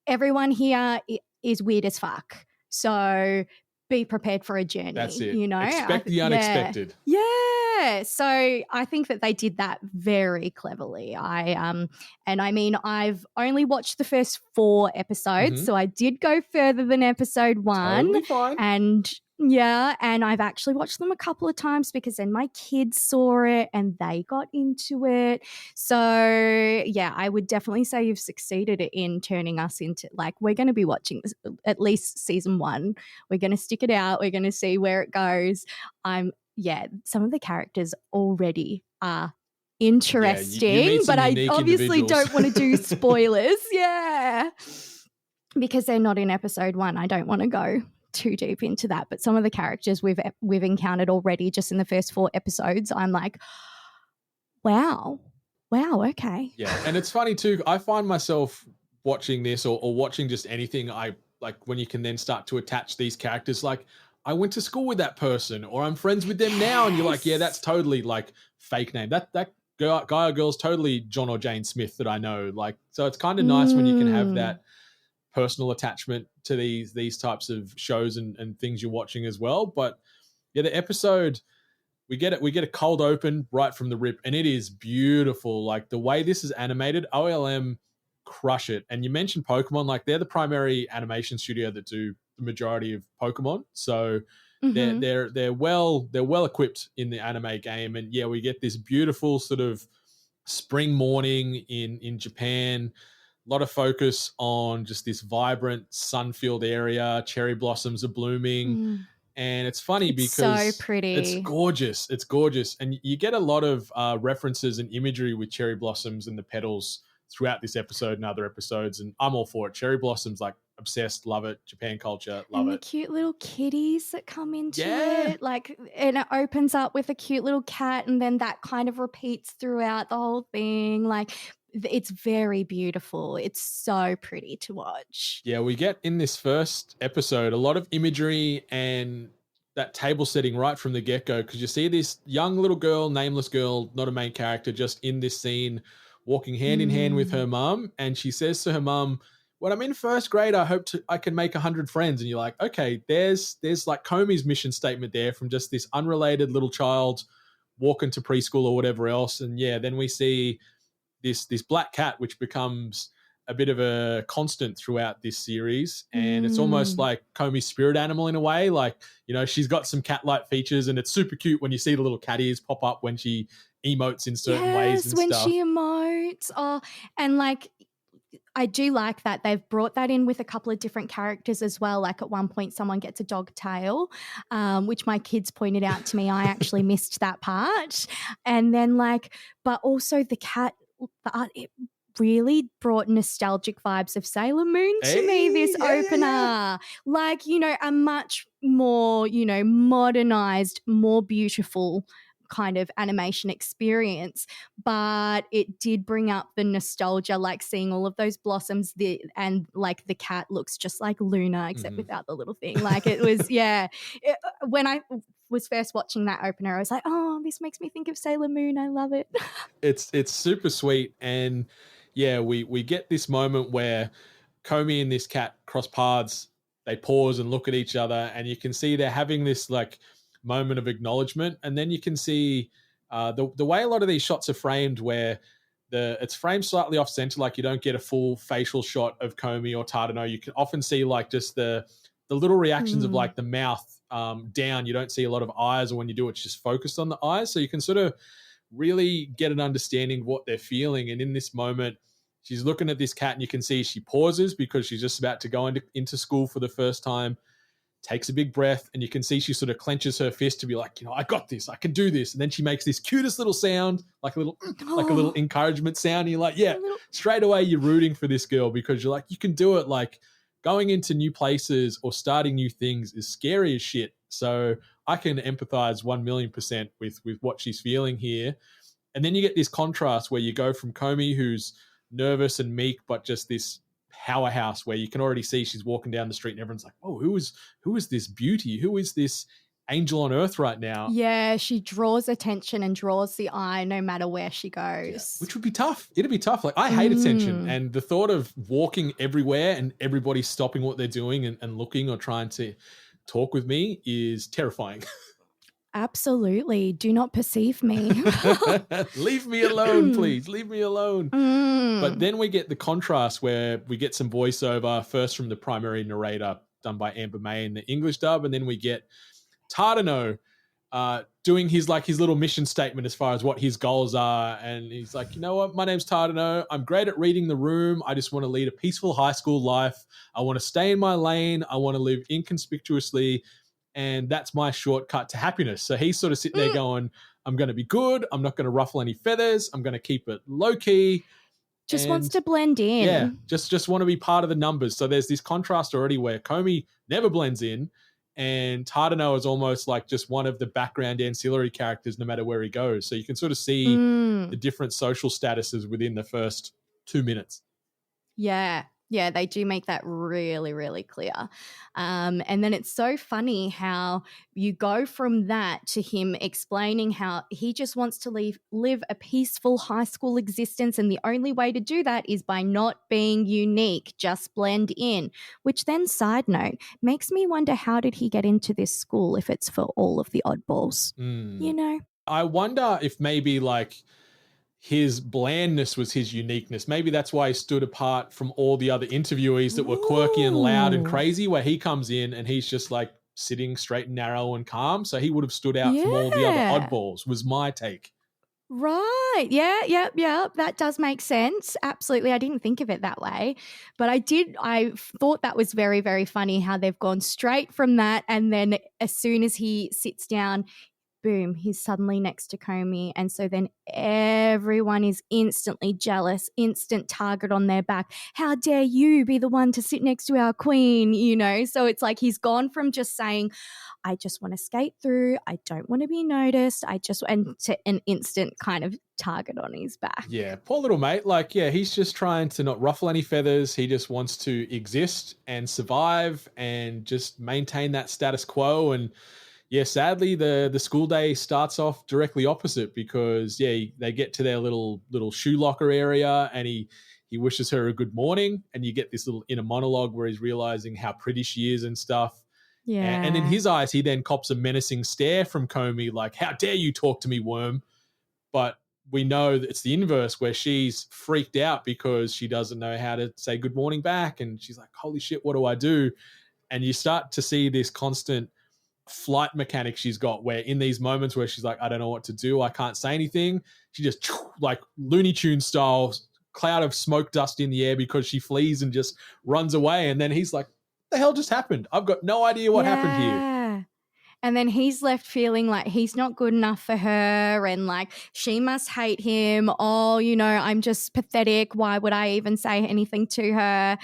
everyone here is weird as fuck. So be prepared for a journey. That's it. You know, expect the unexpected. Yeah. So I think that they did that very cleverly. And I mean, I've only watched the first 4 episodes, so I did go further than episode 1. Totally fine. And I've actually watched them a couple of times because then my kids saw it and they got into it. So yeah, I would definitely say you've succeeded in turning us into, like, we're going to be watching this, at least season 1. We're going to stick it out. We're going to see where it goes. Some of the characters already are interesting, you but I obviously don't want to do spoilers. Yeah. Because they're not in episode 1. I don't want to go too deep into that, but some of the characters we've encountered already just in the first 4 episodes, I'm like, wow, okay. Yeah, and it's funny too, I find myself watching this or watching just anything, I like when you can then start to attach these characters, like I went to school with that person or I'm friends with them now, and you're like, yeah, that's totally like fake name. That guy or girl's totally John or Jane Smith that I know. Like, so it's kind of nice when you can have that personal attachment to these types of shows and things you're watching as well. But yeah, the episode, we get a cold open right from the rip, and it is beautiful. Like the way this is animated, OLM crush it. And you mentioned Pokemon, like they're the primary animation studio that do the majority of Pokemon. So they're well equipped in the anime game. And yeah, we get this beautiful sort of spring morning in Japan. A lot of focus on just this vibrant sun-filled area. Cherry blossoms are blooming. And it's funny because so pretty. It's gorgeous. And you get a lot of references and imagery with cherry blossoms and the petals throughout this episode and other episodes. And I'm all for it. Cherry blossoms, like obsessed, love it. Japan culture, love it. The cute little kitties that come into it. Like, and it opens up with a cute little cat, and then that kind of repeats throughout the whole thing. Like, it's very beautiful. It's so pretty to watch. Yeah, we get in this first episode a lot of imagery and that table setting right from the get-go, because you see this young little girl, nameless girl, not a main character, just in this scene, walking hand in hand with her mum, and she says to her mum, when I'm in first grade, I hope I can make 100 friends. And you're like, okay, there's like Komi's mission statement there from just this unrelated little child walking to preschool or whatever else. And yeah, then we see this black cat, which becomes a bit of a constant throughout this series. And it's almost like Komi's spirit animal in a way. Like, you know, she's got some cat-like features, and it's super cute when you see the little cat ears pop up when she emotes in certain ways and when stuff. she emotes. Oh, and like, I do like that. They've brought that in with a couple of different characters as well. Like at one point, someone gets a dog tail, which my kids pointed out to me. I actually missed that part. And then but also the cat, it really brought nostalgic vibes of Sailor Moon to me, this opener. Yeah. A much more, modernized, more beautiful kind of animation experience, but it did bring up the nostalgia, like seeing all of those blossoms, and the cat looks just like Luna except without the little thing. It was when I was first watching that opener, I was like, oh, this makes me think of Sailor Moon. I love it. It's super sweet. And we get this moment where Komi and this cat cross paths. They pause and look at each other, and you can see they're having this moment of acknowledgement. And then you can see the way a lot of these shots are framed, where it's framed slightly off center, you don't get a full facial shot of Komi or Tadano. You can often see just the little reactions of the mouth down. You don't see a lot of eyes, or when you do, it's just focused on the eyes. So you can sort of really get an understanding of what they're feeling. And in this moment, she's looking at this cat, and you can see she pauses because she's just about to go into school for the first time, takes a big breath, and you can see she sort of clenches her fist to be like, I got this, I can do this. And then she makes this cutest little sound, like a little encouragement sound. And you're like, straight away you're rooting for this girl, because you're like, you can do it. Going into new places or starting new things is scary as shit. So I can empathize 1,000,000% with what she's feeling here. And then you get this contrast where you go from Komi, who's nervous and meek, but just this powerhouse, where you can already see she's walking down the street and everyone's like, oh, who is this beauty? Who is this angel on earth right now? Yeah, she draws attention and draws the eye no matter where she goes. Which would be tough. It'd be tough. I hate attention, and the thought of walking everywhere and everybody stopping what they're doing and looking or trying to talk with me is terrifying. Absolutely. Do not perceive me. Leave me alone, please. Leave me alone. But then we get the contrast where we get some voiceover, first from the primary narrator done by Amber May in the English dub, and then we get Tadano doing his little mission statement as far as what his goals are. And he's like, you know what? My name's Tadano. I'm great at reading the room. I just want to lead a peaceful high school life. I want to stay in my lane. I want to live inconspicuously. And that's my shortcut to happiness. So he's sort of sitting there going, I'm going to be good. I'm not going to ruffle any feathers. I'm going to keep it low key. Just wants to blend in. Yeah, just want to be part of the numbers. So there's this contrast already where Komi never blends in, and Tadano is almost like just one of the background ancillary characters no matter where he goes. So you can sort of see the different social statuses within the first 2 minutes. Yeah. Yeah, they do make that really, really clear. And then it's so funny how you go from that to him explaining how he just wants to live a peaceful high school existence, and the only way to do that is by not being unique, just blend in, which then, side note, makes me wonder, how did he get into this school if it's for all of the oddballs? I wonder if maybe his blandness was his uniqueness. Maybe that's why he stood apart from all the other interviewees that were quirky and loud and crazy, where he comes in and he's just sitting straight and narrow and calm. So he would have stood out from all the other oddballs, was my take. Right. Yeah. That does make sense. Absolutely. I didn't think of it that way, but I thought that was very, very funny how they've gone straight from that. And then as soon as he sits down, boom, he's suddenly next to Komi. And so then everyone is instantly jealous, instant target on their back. How dare you be the one to sit next to our queen, So it's like he's gone from just saying, I just want to skate through, I don't want to be noticed, and to an instant kind of target on his back. Yeah, poor little mate. He's just trying to not ruffle any feathers. He just wants to exist and survive and just maintain that status quo. And yeah, sadly, the school day starts off directly opposite, because they get to their little shoe locker area, and he wishes her a good morning, and you get this little inner monologue where he's realizing how pretty she is and stuff. Yeah. And in his eyes, he then cops a menacing stare from Komi, like, how dare you talk to me, worm? But we know that it's the inverse, where she's freaked out because she doesn't know how to say good morning back. And she's like, holy shit, what do I do? And you start to see this constant flight mechanic she's got, where in these moments where she's like, I don't know what to do, I can't say anything, she just Looney Tunes style cloud of smoke dust in the air because she flees and just runs away. And then he's like, the hell just happened? I've got no idea what happened here. And then he's left feeling like he's not good enough for her and like she must hate him. Oh, you know, I'm just pathetic. Why would I even say anything to her?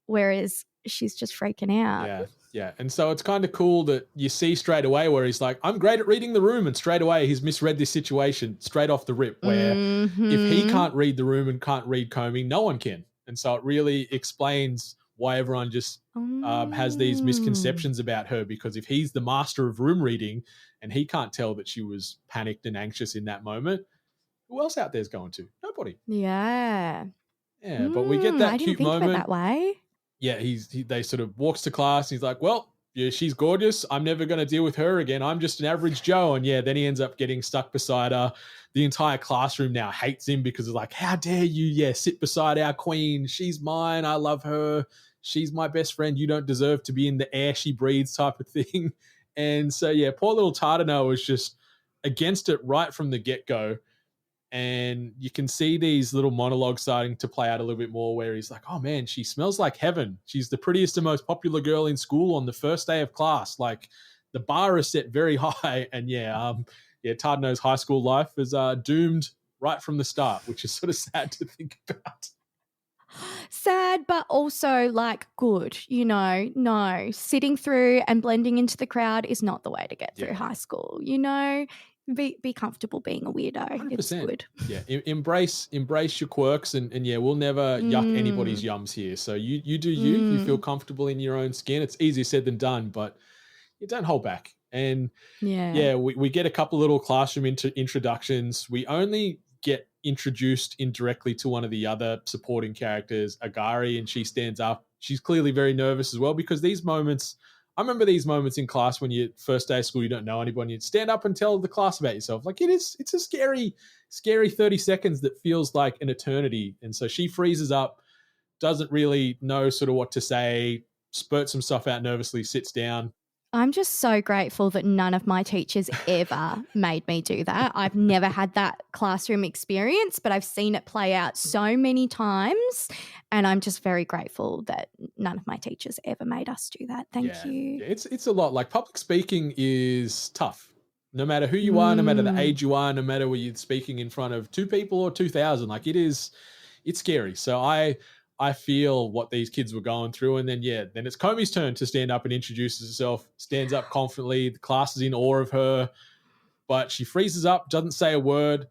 Whereas she's just freaking out. Yeah. And so it's kind of cool that you see straight away where he's like, I'm great at reading the room. And straight away he's misread this situation straight off the rip where if he can't read the room and can't read Komi, no one can. And so it really explains why everyone just has these misconceptions about her, because if he's the master of room reading and he can't tell that she was panicked and anxious in that moment, who else out there's going to? Nobody. Yeah. But we get that cute moment. Of it that way. Yeah, they sort of walks to class. And he's like, well, yeah, she's gorgeous. I'm never going to deal with her again. I'm just an average Joe. And yeah, then he ends up getting stuck beside her. The entire classroom now hates him because it's like, how dare you, sit beside our queen. She's mine. I love her. She's my best friend. You don't deserve to be in the air she breathes type of thing. And so, yeah, poor little Tadano was just against it right from the get-go. And you can see these little monologues starting to play out a little bit more where he's like, oh man, she smells like heaven. She's the prettiest and most popular girl in school on the first day of class. Like the bar is set very high. And Tadano's high school life is doomed right from the start, which is sort of sad to think about. Sad, but also like good, you know. No, sitting through and blending into the crowd is not the way to get through high school, you know. Be comfortable being a weirdo. 100%. It's good. Yeah, embrace your quirks, and we'll never yuck anybody's yums here. So you do you. You feel comfortable in your own skin. It's easier said than done, but you don't hold back. And we get a couple little classroom introductions. We only get introduced indirectly to one of the other supporting characters, Agari, and she stands up. She's clearly very nervous as well, because these moments, I remember these moments in class when you first day of school, you don't know anyone, you'd stand up and tell the class about yourself. Like it's a scary 30 seconds that feels like an eternity. And so she freezes up, doesn't really know sort of what to say, spurts some stuff out nervously, sits down. I'm just so grateful that none of my teachers ever made me do that. I've never had that classroom experience, but I've seen it play out so many times, and I'm just very grateful that none of my teachers ever made us do that. Thank you. It's a lot. Like public speaking is tough. No matter who you are, no matter the age you are, no matter whether you're speaking in front of 2 people or 2,000, like it's scary. So I feel what these kids were going through. And then it's Komi's turn to stand up and introduce herself, stands up confidently. The class is in awe of her, but she freezes up, doesn't say a word,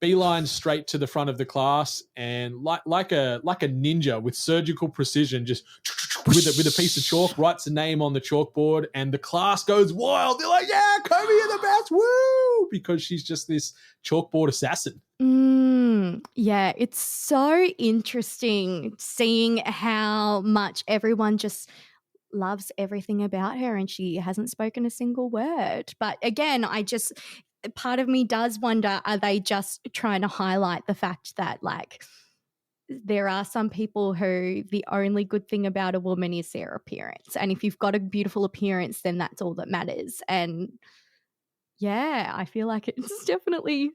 beelines straight to the front of the class, and like a ninja with surgical precision, just with a piece of chalk, writes a name on the chalkboard, and the class goes wild. They're like, yeah, Komi, you're the best, woo! Because she's just this chalkboard assassin. Yeah, it's so interesting seeing how much everyone just loves everything about her, and she hasn't spoken a single word. But again, part of me does wonder, are they just trying to highlight the fact that like there are some people who the only good thing about a woman is their appearance, and if you've got a beautiful appearance, then that's all that matters. And I feel like it's definitely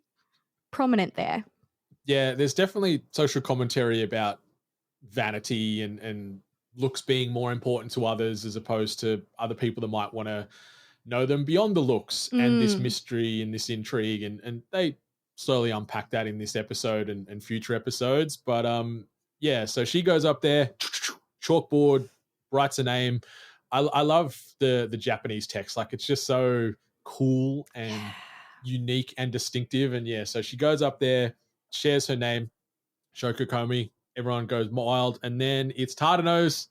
prominent there. Yeah, there's definitely social commentary about vanity and looks being more important to others as opposed to other people that might want to know them beyond the looks, and this mystery and this intrigue. And they slowly unpack that in this episode and future episodes. But so she goes up there, chalkboard, writes a name. I love the Japanese text. Like it's just so cool and unique and distinctive. And so she goes up there, shares her name, Shoko Komi. Everyone goes wild, and then it's Tadano's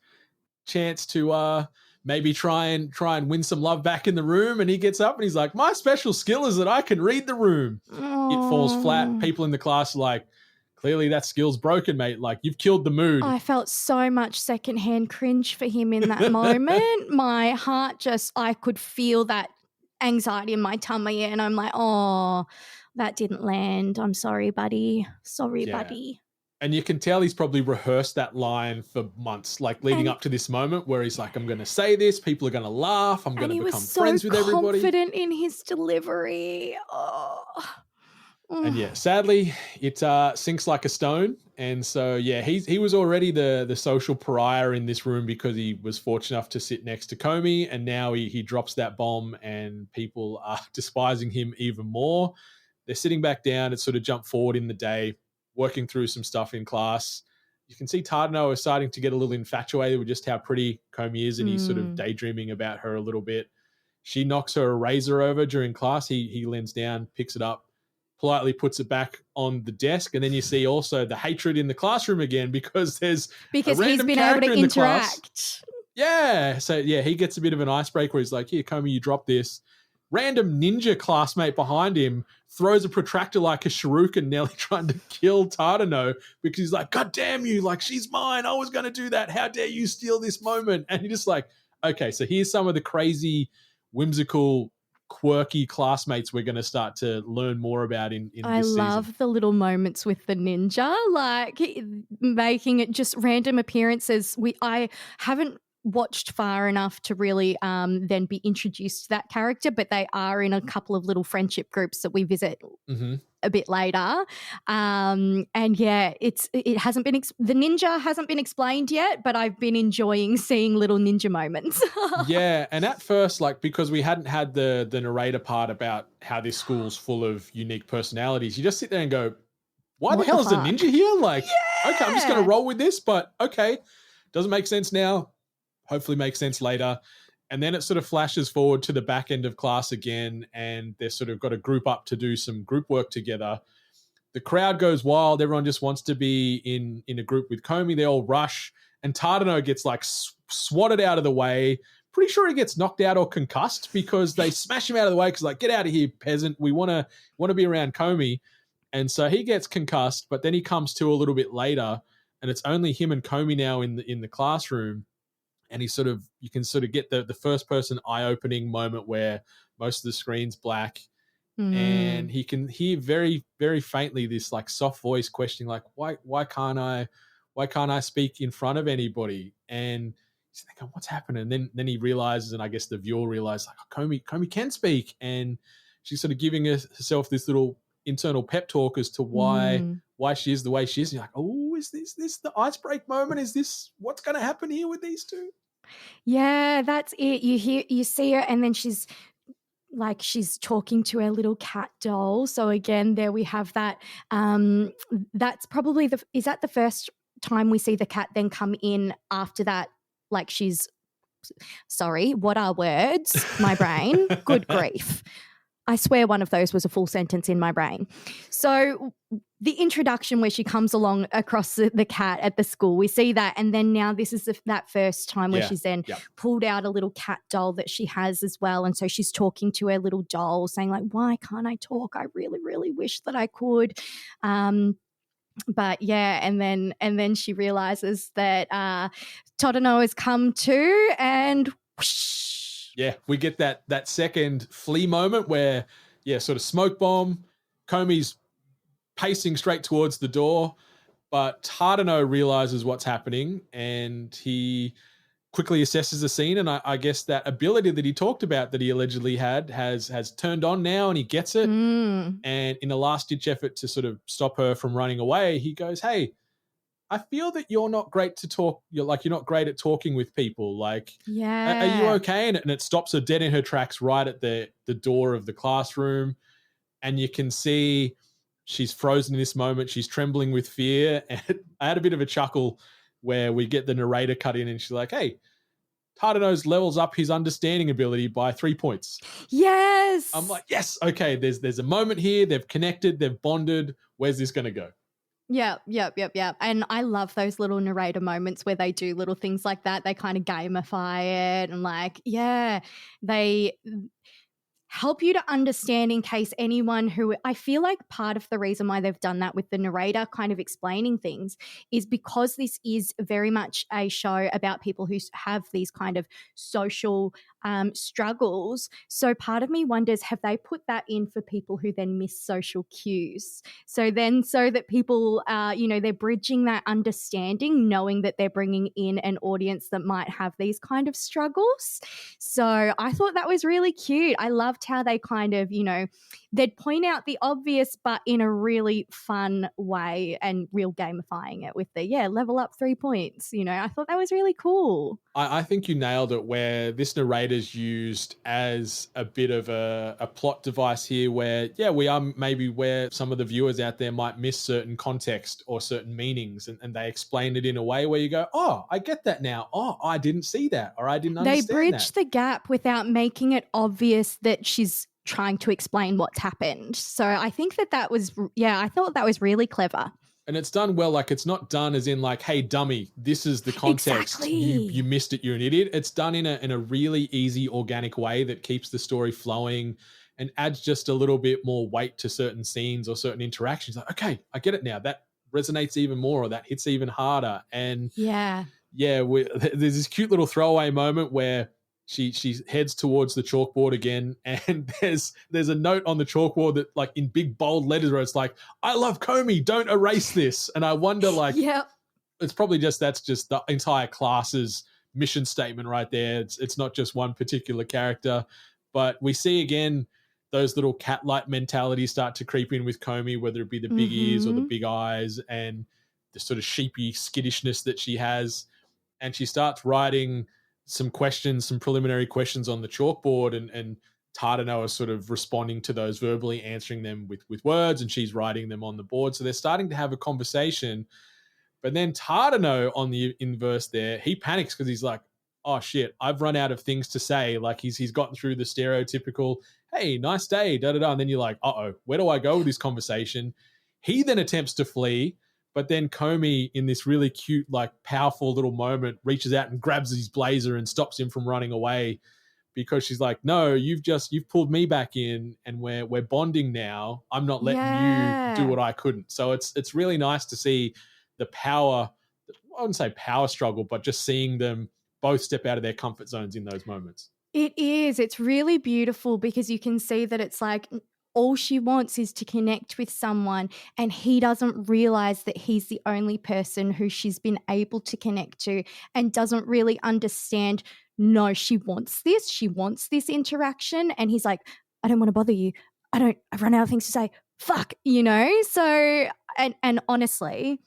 chance to maybe try and win some love back in the room. And he gets up and he's like, "My special skill is that I can read the room." Aww. It falls flat. People in the class are like, "Clearly that skill's broken, mate. Like you've killed the mood." I felt so much secondhand cringe for him in that moment. My heart I could feel that anxiety in my tummy, and I'm like, oh, that didn't land. I'm sorry, buddy. Buddy. And you can tell he's probably rehearsed that line for months, like leading up to this moment where he's like, I'm going to say this, people are going to laugh, I'm going to become friends with everybody. He was so confident in his delivery. Oh. And yeah, sadly, it sinks like a stone. And so yeah, he was already the social pariah in this room because he was fortunate enough to sit next to Komi, and now he drops that bomb, and people are despising him even more. They're sitting back down and sort of jump forward in the day, working through some stuff in class. You can see Tadano is starting to get a little infatuated with just how pretty Komi is, and he's sort of daydreaming about her a little bit. She knocks her eraser over during class. He leans down, picks it up, politely puts it back on the desk, and then you see also the hatred in the classroom again because there's because a he's random been able character to in the class. interact. Yeah, so yeah, he gets a bit of an icebreaker where he's like, "Here, Komi, you drop this." Random ninja classmate behind him throws a protractor like a shuriken, nearly trying to kill Tadano because he's like, "God damn you! Like, she's mine. I was going to do that. How dare you steal this moment?" And you're just like, okay, so here's some of the crazy, whimsical, quirky classmates we're going to start to learn more about in I this love season. the little moments with the ninja, like making it just random appearances. I haven't watched far enough to really then be introduced to that character, but they are in a couple of little friendship groups that we visit a bit later. And yeah, it hasn't been the ninja hasn't been explained yet, but I've been enjoying seeing little ninja moments. Yeah, and at first, like, because we hadn't had the narrator part about how this school's full of unique personalities, you just sit there and go, why the hell is the ninja here? Like, okay, I'm just going to roll with this, but okay, doesn't make sense now. Hopefully makes sense later. And then it sort of flashes forward to the back end of class again, and they're sort of got to group up to do some group work together. The crowd goes wild. Everyone just wants to be in a group with Komi. They all rush, and Tadano gets like swatted out of the way. Pretty sure he gets knocked out or concussed because they smash him out of the way because like, get out of here, peasant. We want to be around Komi. And so he gets concussed, but then he comes to a little bit later, and it's only him and Komi now in the classroom. And you can sort of get the first person eye-opening moment where most of the screen's black, and he can hear very, very faintly this like soft voice questioning, like, why can't I speak in front of anybody? And he's thinking, what's happening? And then he realizes, and I guess the viewer realizes, like, oh, Komi can speak, and she's sort of giving herself this little internal pep talk as to why she is the way she is. And you're like, oh, is this the ice break moment? Is this what's going to happen here with these two? Yeah, that's it. You see her, and then she's talking to her little cat doll. So again, there we have that. That's probably is that the first time we see the cat then come in after that? Like sorry, what are words? My brain, good grief. I swear one of those was a full sentence in my brain. So the introduction where she comes along across the cat at the school, we see that. And then now this is that first time where she's then pulled out a little cat doll that she has as well. And so she's talking to her little doll saying like, why can't I talk? I really, really wish that I could. But yeah, and then she realizes that Tadano has come too, and whoosh. Yeah, we get that second flee moment where, sort of smoke bomb. Komi's pacing straight towards the door, but Tadano realizes what's happening, and he quickly assesses the scene. And I guess that ability that he talked about that he allegedly had has turned on now, and he gets it. And in a last-ditch effort to sort of stop her from running away, he goes, hey, I feel that you're not great to talk. You're not great at talking with people. Like, are you okay? And it stops her dead in her tracks right at the door of the classroom. And you can see she's frozen in this moment. She's trembling with fear. And I had a bit of a chuckle where we get the narrator cut in and she's like, hey, Tadano's levels up his understanding ability by 3 points. Yes. I'm like, yes, okay, there's a moment here. They've connected. They've bonded. Where's this going to go? Yep. And I love those little narrator moments where they do little things like that. They kind of gamify it and like, they help you to understand in case anyone who I feel like part of the reason why they've done that with the narrator kind of explaining things is because this is very much a show about people who have these kind of social struggles. So part of me wonders, have they put that in for people who then miss social cues? So that people, they're bridging that understanding, knowing that they're bringing in an audience that might have these kind of struggles. So I thought that was really cute. I loved how they kind of, they'd point out the obvious, but in a really fun way and real gamifying it with the, level up 3 points. I thought that was really cool. I think you nailed it, where this narrator's used as a bit of a plot device here where, we are maybe where some of the viewers out there might miss certain context or certain meanings, and they explain it in a way where you go, oh, I get that now. Oh, I didn't see that, or I didn't understand that. They bridge the gap without making it obvious that she's trying to explain what's happened. So I think that was, I thought that was really clever. And it's done well. Like, it's not done as in like, hey, dummy, this is the context. Exactly. You missed it. You're an idiot. It's done in a really easy, organic way that keeps the story flowing and adds just a little bit more weight to certain scenes or certain interactions. Like, okay, I get it now. That resonates even more, or that hits even harder. And there's this cute little throwaway moment where she heads towards the chalkboard again, and there's a note on the chalkboard that, like, in big bold letters, where it's like, I love Komi, don't erase this. And I wonder, like, it's probably that's just the entire class's mission statement right there. It's not just one particular character, but we see again those little cat-like mentalities start to creep in with Komi, whether it be the big ears or the big eyes and the sort of sheepy skittishness that she has. And she starts writing some preliminary questions on the chalkboard, and Tadano is sort of responding to those verbally, answering them with words, and she's writing them on the board. So they're starting to have a conversation. But then Tadano on the inverse there, he panics because he's like, oh shit, I've run out of things to say. Like he's gotten through the stereotypical, hey, nice day, da-da-da. And then you're like, uh-oh, where do I go with this conversation? He then attempts to flee, but then Komi, in this really cute, like powerful little moment, reaches out and grabs his blazer and stops him from running away, because she's like, no, you've pulled me back in, and we're bonding now. I'm not letting you do what I couldn't. So it's really nice to see the power, I wouldn't say power struggle, but just seeing them both step out of their comfort zones in those moments. It is. It's really beautiful because you can see that it's like all she wants is to connect with someone, and he doesn't realize that he's the only person who she's been able to connect to, and doesn't really understand, no, she wants this interaction. And he's like, I don't want to bother you. I've run out of things to say. Fuck, So, and honestly,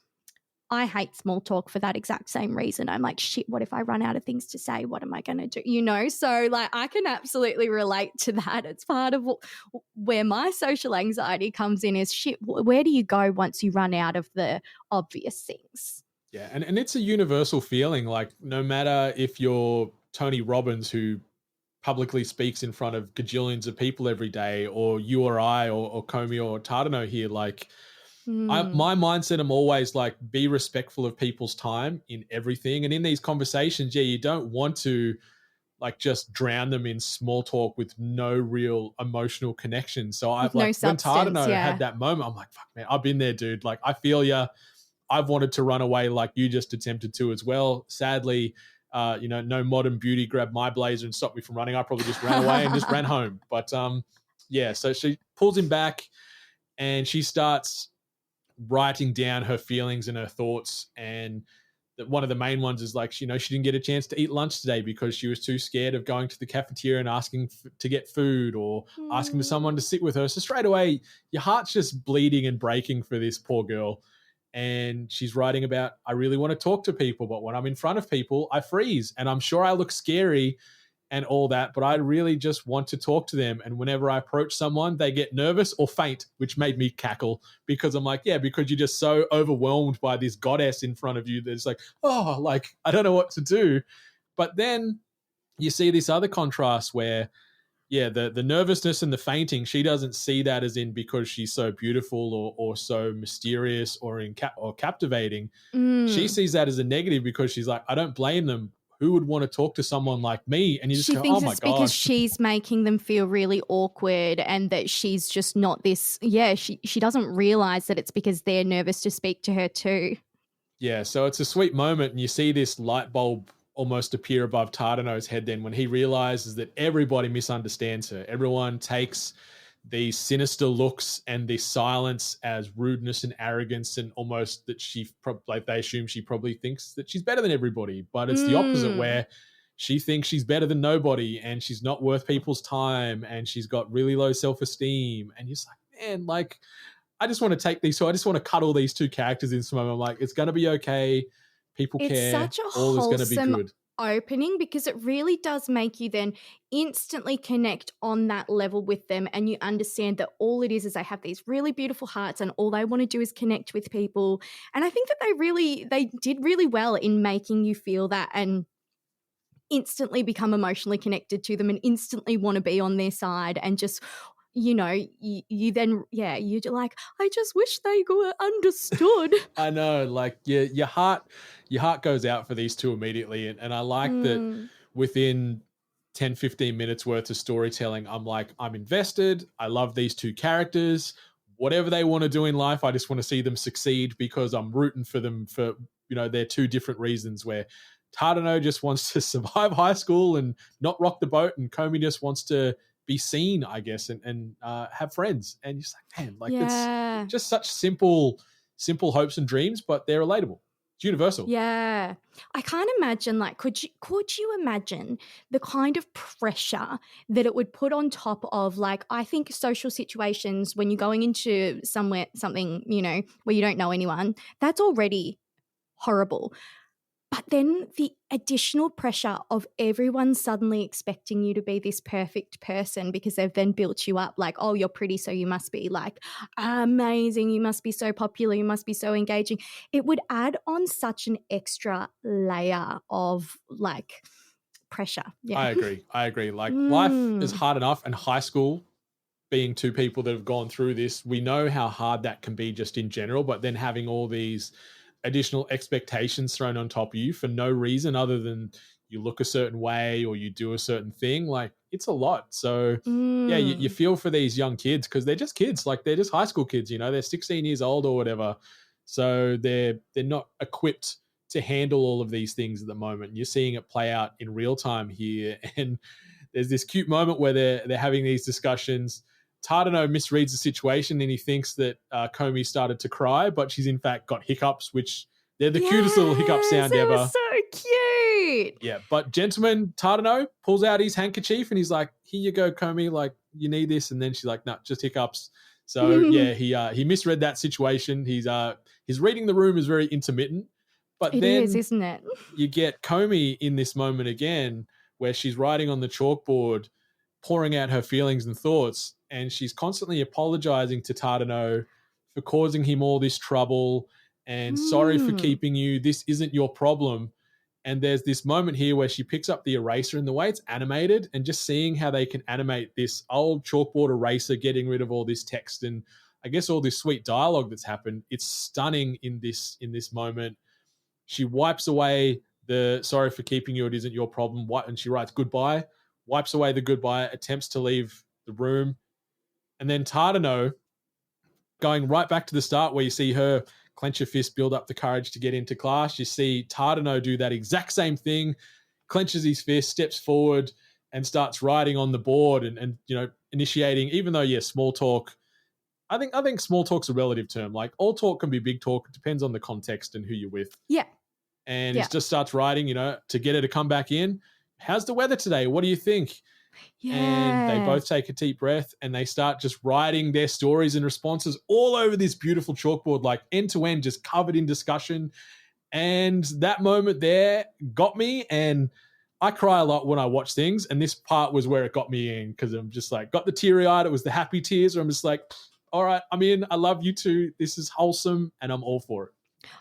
I hate small talk for that exact same reason. I'm like, shit, what if I run out of things to say? What am I going to do? So like I can absolutely relate to that. It's part of where my social anxiety comes in is, shit, where do you go once you run out of the obvious things? Yeah, and it's a universal feeling. Like, no matter if you're Tony Robbins, who publicly speaks in front of gajillions of people every day, or you or I or Komi or Tadano here, like, my mindset, I'm always like, be respectful of people's time in everything. And in these conversations, you don't want to like just drown them in small talk with no real emotional connection. So I've like, when Tadano had that moment, I'm like, fuck man, I've been there, dude. Like, I feel ya. I've wanted to run away like you just attempted to as well. Sadly, no modern beauty grabbed my blazer and stopped me from running. I probably just ran away and just ran home. But so she pulls him back, and she starts writing down her feelings and her thoughts. And one of the main ones is like, she didn't get a chance to eat lunch today because she was too scared of going to the cafeteria and asking to get food, or asking for someone to sit with her. So straight away, your heart's just bleeding and breaking for this poor girl. And she's writing about, I really want to talk to people, but when I'm in front of people, I freeze, and I'm sure I look scary and all that, but I really just want to talk to them. And whenever I approach someone, they get nervous or faint, which made me cackle, because I'm like, because you're just so overwhelmed by this goddess in front of you that it's like, oh, like, I don't know what to do. But then you see this other contrast where, the nervousness and the fainting, she doesn't see that as in because she's so beautiful or so mysterious or captivating. She sees that as a negative because she's like, I don't blame them. Who would want to talk to someone like me? And you just go, oh my God. Because she's making them feel really awkward, and that she's just not this. Yeah, she doesn't realize that it's because they're nervous to speak to her too. Yeah, so it's a sweet moment, and you see this light bulb almost appear above Tadano's head then when he realizes that everybody misunderstands her. Everyone takes these sinister looks and this silence as rudeness and arrogance, and almost that they assume she probably thinks that she's better than everybody. But it's the opposite, where she thinks she's better than nobody and she's not worth people's time and she's got really low self-esteem. And you're just like, man, like, I just want to take these. So I just want to cuddle these two characters in some moment. I'm like, it's going to be okay. People care. It's such a all is going to be wholesome good. opening, because it really does make you then instantly connect on that level with them, and you understand that all it is they have these really beautiful hearts and all they want to do is connect with people. And I think that they did really well in making you feel that and instantly become emotionally connected to them and instantly want to be on their side, and just, you know, you then, you're like, I just wish they were understood. I know, like your heart goes out for these two immediately. And I like that within 10, 15 minutes worth of storytelling, I'm like, I'm invested. I love these two characters. Whatever they want to do in life, I just want to see them succeed, because I'm rooting for them for, you know, they're two different reasons, where Tadano just wants to survive high school and not rock the boat, and Komi just wants to be seen, I guess, and have friends. And you're just like, man, like it's just such simple hopes and dreams, but they're relatable. It's universal. Yeah. I can't imagine, like, could you imagine the kind of pressure that it would put on top of, like, I think social situations when you're going into something, you know, where you don't know anyone, that's already horrible. But then the additional pressure of everyone suddenly expecting you to be this perfect person because they've then built you up, like, oh, you're pretty, so you must be like amazing, you must be so popular, you must be so engaging. It would add on such an extra layer of like pressure. Yeah. I agree. Like life is hard enough, and high school, being two people that have gone through this, we know how hard that can be just in general, but then having all these additional expectations thrown on top of you for no reason other than you look a certain way or you do a certain thing, like, it's a lot. So yeah, you feel for these young kids, because they're just kids, like they're just high school kids, you know, they're 16 years old or whatever. So they're not equipped to handle all of these things at the moment. You're seeing it play out in real time here. And there's this cute moment where they're having these discussions. Tadano misreads the situation and he thinks that Komi started to cry, but she's in fact got hiccups, which they're the cutest little hiccup sound ever. Was so cute. Yeah, but gentleman Tadano pulls out his handkerchief and he's like, here you go, Komi, like, you need this. And then she's like, no, just hiccups. So yeah, he misread that situation. His reading the room is very intermittent. But it then is, isn't it? You get Komi in this moment again where she's writing on the chalkboard, pouring out her feelings and thoughts, and she's constantly apologizing to Tadano for causing him all this trouble and sorry for keeping you. This isn't your problem. And there's this moment here where she picks up the eraser, and the way it's animated, and just seeing how they can animate this old chalkboard eraser, getting rid of all this text and I guess all this sweet dialogue that's happened. It's stunning in this moment. She wipes away the sorry for keeping you, it isn't your problem, and she writes goodbye, wipes away the goodbye, attempts to leave the room. And then Tadano, going right back to the start where you see her clench her fist, build up the courage to get into class, you see Tadano do that exact same thing, clenches his fist, steps forward and starts writing on the board and you know, initiating, even though, yeah, small talk, I think small talk's a relative term. Like, all talk can be big talk. It depends on the context and who you're with. Yeah. And he just starts writing, you know, to get her to come back in. How's the weather today? What do you think? Yeah. And they both take a deep breath and they start just writing their stories and responses all over this beautiful chalkboard, like end to end, just covered in discussion. And that moment there got me. And I cry a lot when I watch things. And this part was where it got me in, because I'm just like, got the teary eyed. It was the happy tears where I'm just like, all right, I'm in. I love you too. This is wholesome and I'm all for it.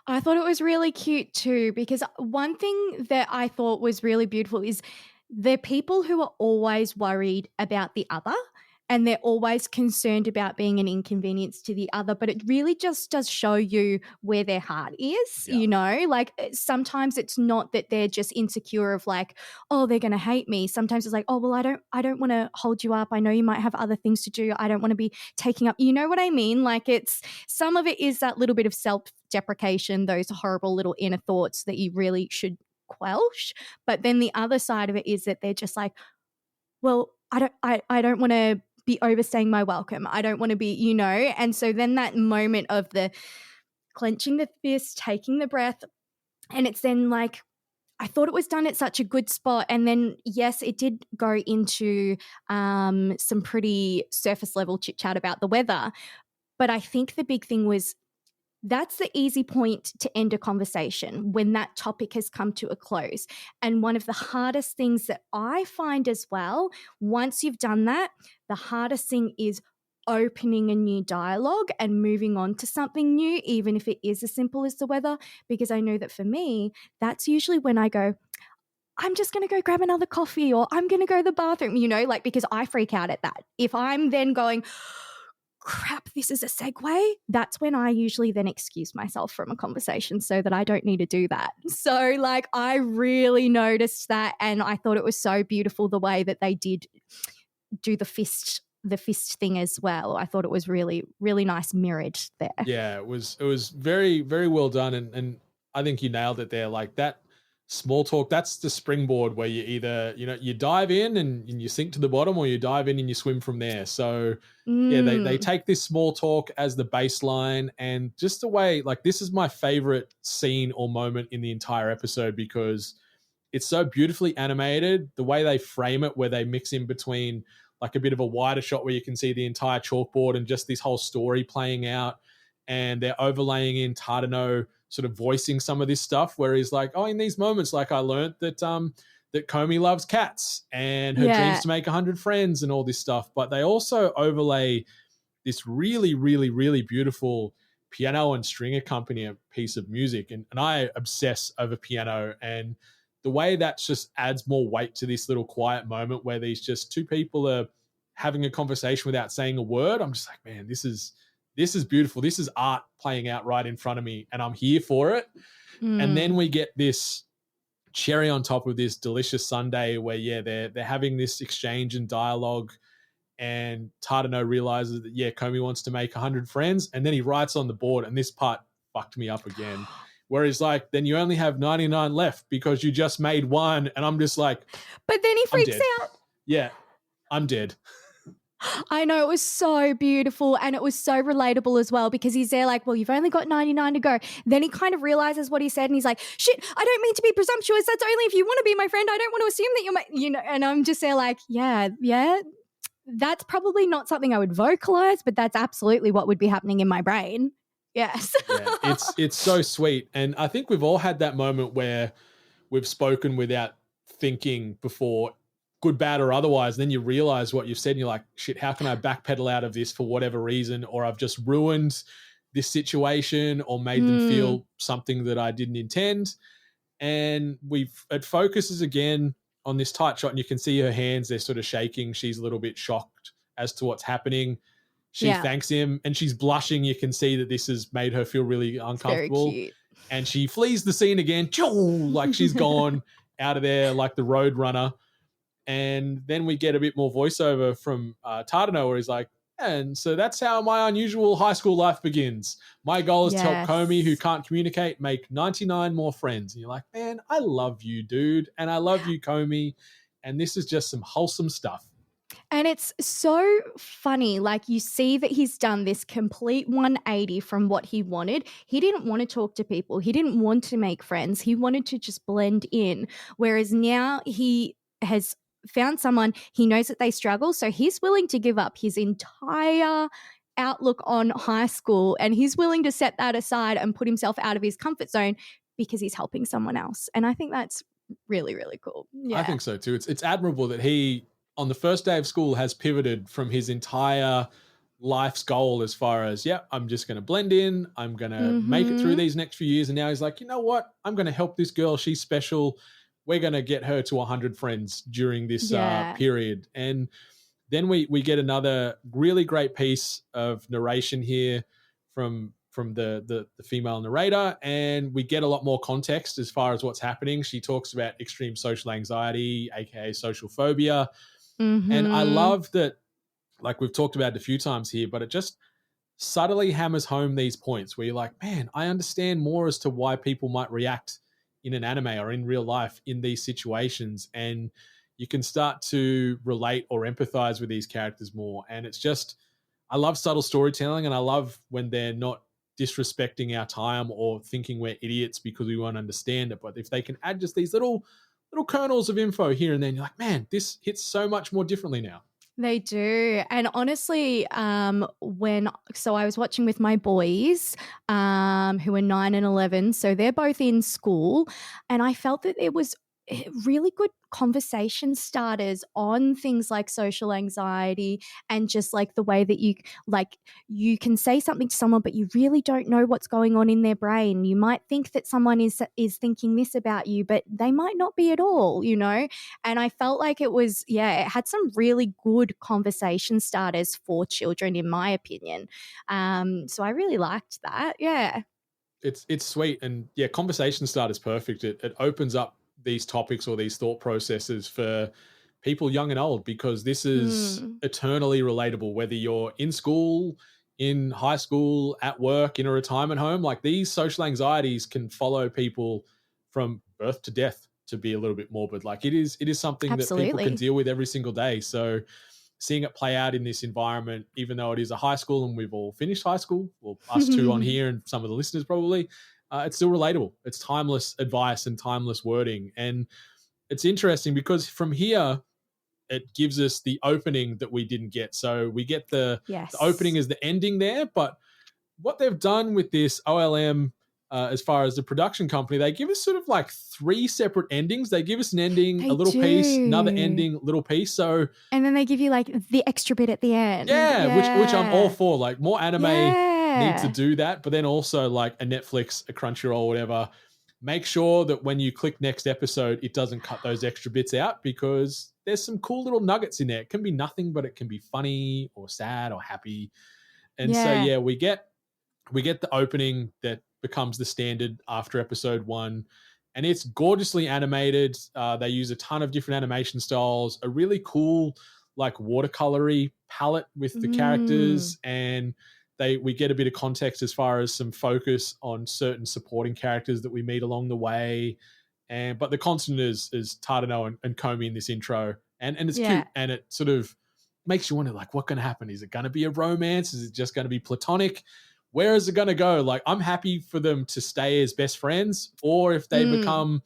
I thought it was really cute too, because one thing that I thought was really beautiful is they're people who are always worried about the other, and they're always concerned about being an inconvenience to the other, but it really just does show you where their heart is, you know? Like, sometimes it's not that they're just insecure of like, oh, they're going to hate me. Sometimes it's like, oh, well, I don't want to hold you up. I know you might have other things to do. I don't want to be taking up, you know what I mean? Like, it's, some of it is that little bit of self-deprecation, those horrible little inner thoughts that you really should quelch. But then the other side of it is that they're just like, well, I don't want to be overstaying my welcome. I don't want to be, you know. And so then that moment of the clenching the fist, taking the breath, and it's then like, I thought it was done at such a good spot. And then, yes, it did go into some pretty surface level chit chat about the weather. But I think the big thing was, that's the easy point to end a conversation when that topic has come to a close. And one of the hardest things that I find as well, once you've done that, the hardest thing is opening a new dialogue and moving on to something new, even if it is as simple as the weather. Because I know that for me, that's usually when I go, I'm just going to go grab another coffee, or I'm going to go to the bathroom, you know, like, because I freak out at that. If I'm then going, crap, this is a segue, that's when I usually then excuse myself from a conversation so that I don't need to do that. So like, I really noticed that, and I thought it was so beautiful the way that they did do the fist thing as well. I thought it was really, really nice mirrored there. Yeah, it was very, very well done. And I think you nailed it there. Like that small talk, that's the springboard where you either, you know, you dive in and you sink to the bottom, or you dive in and you swim from there. So yeah, they take this small talk as the baseline, and just the way, like, this is my favorite scene or moment in the entire episode because it's so beautifully animated. The way they frame it, where they mix in between like a bit of a wider shot where you can see the entire chalkboard and just this whole story playing out, and they're overlaying in Tadano sort of voicing some of this stuff where he's like, oh, in these moments, like, I learned that that Komi loves cats and her dreams to make 100 friends and all this stuff. But they also overlay this really, really, really beautiful piano and string accompaniment piece of music. And I obsess over piano, and the way that just adds more weight to this little quiet moment where these just two people are having a conversation without saying a word. I'm just like, man, this is beautiful. This is art playing out right in front of me, and I'm here for it. And then we get this cherry on top of this delicious sundae where, yeah, they're having this exchange and dialogue, and Tadano realizes that, yeah, Komi wants to make 100 friends, and then he writes on the board, and this part fucked me up again, where he's like, then you only have 99 left because you just made one. And I'm just like, but then he freaks out. Yeah, I'm dead. I know, it was so beautiful, and it was so relatable as well, because he's there like, well, you've only got 99 to go. Then he kind of realizes what he said, and he's like, shit, I don't mean to be presumptuous. That's only if you want to be my friend. I don't want to assume that you're my, you know, and I'm just there like, yeah, that's probably not something I would vocalize, but that's absolutely what would be happening in my brain. Yes. Yeah, it's so sweet. And I think we've all had that moment where we've spoken without thinking before, good, bad, or otherwise. Then you realize what you've said, and you're like, shit, how can I backpedal out of this for whatever reason? Or I've just ruined this situation or made them feel something that I didn't intend. And it focuses again on this tight shot, and you can see her hands, they're sort of shaking. She's a little bit shocked as to what's happening. She thanks him, and she's blushing. You can see that this has made her feel really uncomfortable. Very cute. And she flees the scene again, like she's gone out of there like the road runner. And then we get a bit more voiceover from Tadano, where he's like, and so that's how my unusual high school life begins. My goal is to help Komi, who can't communicate, make 99 more friends. And you're like, man, I love you, dude. And I love you, Komi. And this is just some wholesome stuff. And it's so funny. Like, you see that he's done this complete 180 from what he wanted. He didn't want to talk to people. He didn't want to make friends. He wanted to just blend in. Whereas now he has found someone, he knows that they struggle. So he's willing to give up his entire outlook on high school, and he's willing to set that aside and put himself out of his comfort zone because he's helping someone else. And I think that's really, really cool. Yeah. I think so too. It's admirable that he, on the first day of school, has pivoted from his entire life's goal as far as, yeah, I'm just going to blend in. I'm going to make it through these next few years. And now he's like, you know what? I'm going to help this girl. She's special. We're going to get her to 100 friends during this period. And then we get another really great piece of narration here from the female narrator, and we get a lot more context as far as what's happening. She talks about extreme social anxiety, aka social phobia. And I love that, like we've talked about it a few times here, but it just subtly hammers home these points where you're like, man, I understand more as to why people might react in an anime or in real life in these situations, and you can start to relate or empathize with these characters more. And it's just, I love subtle storytelling, and I love when they're not disrespecting our time or thinking we're idiots because we won't understand it. But if they can add just these little kernels of info here and then, you're like, man, this hits so much more differently now. They do. And honestly, I was watching with my boys who are 9 and 11. So they're both in school. And I felt that it was really good conversation starters on things like social anxiety and just like the way that you can say something to someone but you really don't know what's going on in their brain. You might think that someone is thinking this about you, but they might not be at all, you know. And I felt like it had some really good conversation starters for children, in my opinion. So I really liked that. Yeah, it's sweet. And yeah, conversation start is perfect. It opens up these topics or these thought processes for people young and old, because this is eternally relatable, whether you're in school, in high school, at work, in a retirement home. Like, these social anxieties can follow people from birth to death, to be a little bit morbid. Like, it is something Absolutely. that people can deal with every single day. So seeing it play out in this environment, even though it is a high school and we've all finished high school, well, us two on here and some of the listeners probably, it's still relatable. It's timeless advice and timeless wording. And it's interesting because from here, it gives us the opening that we didn't get. So we get the opening as the ending there. But what they've done with this OLM, as far as the production company, they give us sort of like 3 separate endings. They give us an ending, a little piece, another ending, little piece. So, and then they give you like the extra bit at the end. Yeah. Which I'm all for. Like, more anime need to do that, but then also like a Netflix, a Crunchyroll, whatever, make sure that when you click next episode, it doesn't cut those extra bits out, because there's some cool little nuggets in there. It can be nothing, but it can be funny or sad or happy. And so we get the opening that becomes the standard after episode 1, and it's gorgeously animated. They use a ton of different animation styles, a really cool like watercolory palette with the characters, and we get a bit of context as far as some focus on certain supporting characters that we meet along the way. But the constant is Tadano and Komi in this intro, and it's cute, and it sort of makes you wonder, like, what's going to happen? Is it going to be a romance? Is it just going to be platonic? Where is it going to go? Like, I'm happy for them to stay as best friends, or if they become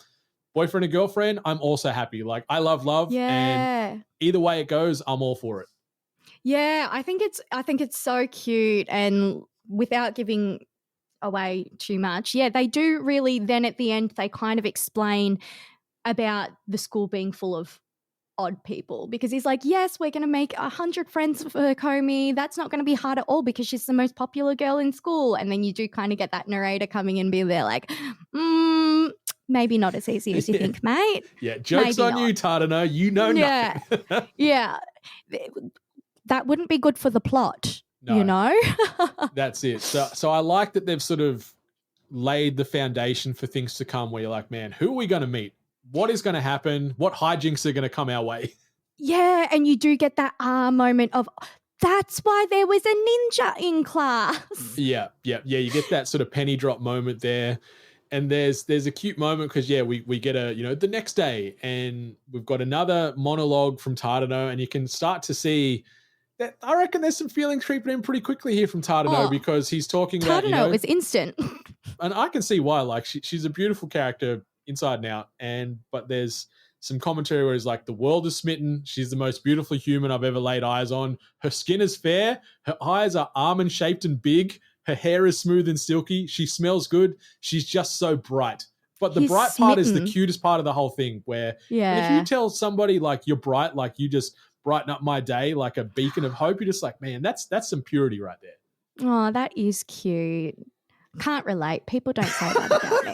boyfriend and girlfriend, I'm also happy. Like, I love, and either way it goes, I'm all for it. Yeah, I think it's so cute, and without giving away too much, they do really, then at the end they kind of explain about the school being full of odd people, because he's like, yes, we're going to make 100 friends for Komi. That's not going to be hard at all because she's the most popular girl in school. And then you do kind of get that narrator coming in and be there like, maybe not as easy as you think, mate. Yeah, joke's on you, Tadano. You know nothing. Yeah. That wouldn't be good for the plot, you know? That's it. So I like that they've sort of laid the foundation for things to come, where you're like, man, who are we going to meet? What is going to happen? What hijinks are going to come our way? Yeah, and you do get that moment of, that's why there was a ninja in class. Yeah. You get that sort of penny drop moment there. And there's a cute moment because, we get the next day, and we've got another monologue from Tadano, and you can start to see that I reckon there's some feelings creeping in pretty quickly here from Tadano, because he's talking about, Tadano was instant. And I can see why. Like, she's a beautiful character inside and out, but there's some commentary where he's like, the world is smitten. She's the most beautiful human I've ever laid eyes on. Her skin is fair. Her eyes are almond shaped and big. Her hair is smooth and silky. She smells good. She's just so bright. But the bright part is the cutest part of the whole thing, where if you tell somebody like you're bright, like you just brighten up my day like a beacon of hope, you're just like, man, that's some purity right there. Oh, that is cute. Can't relate. People don't say that about me.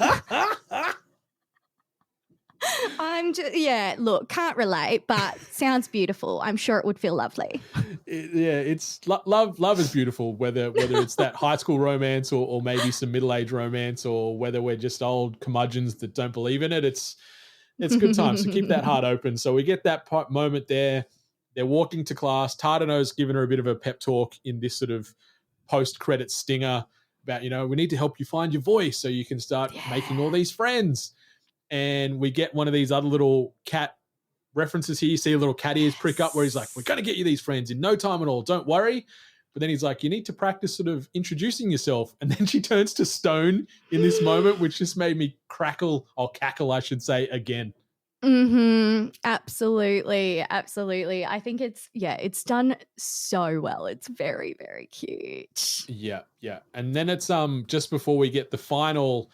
Look, can't relate, but sounds beautiful. I'm sure it would feel lovely. It's love is beautiful, whether it's that high school romance or maybe some middle-age romance, or whether we're just old curmudgeons that don't believe in it. It's good times. So keep that heart open. So we get that moment there. They're walking to class. Tadano's given her a bit of a pep talk in this sort of post-credit stinger about, we need to help you find your voice so you can start making all these friends. and we get one of these other little cat references here. You see a little cat ears prick up where he's like, we're going to get you these friends in no time at all. Don't worry. But then he's like, you need to practice sort of introducing yourself. And then she turns to stone in this moment, which just made me cackle, I should say, again. Absolutely. I think it's done so well. It's very, very cute. Yeah. And then it's just before we get the final,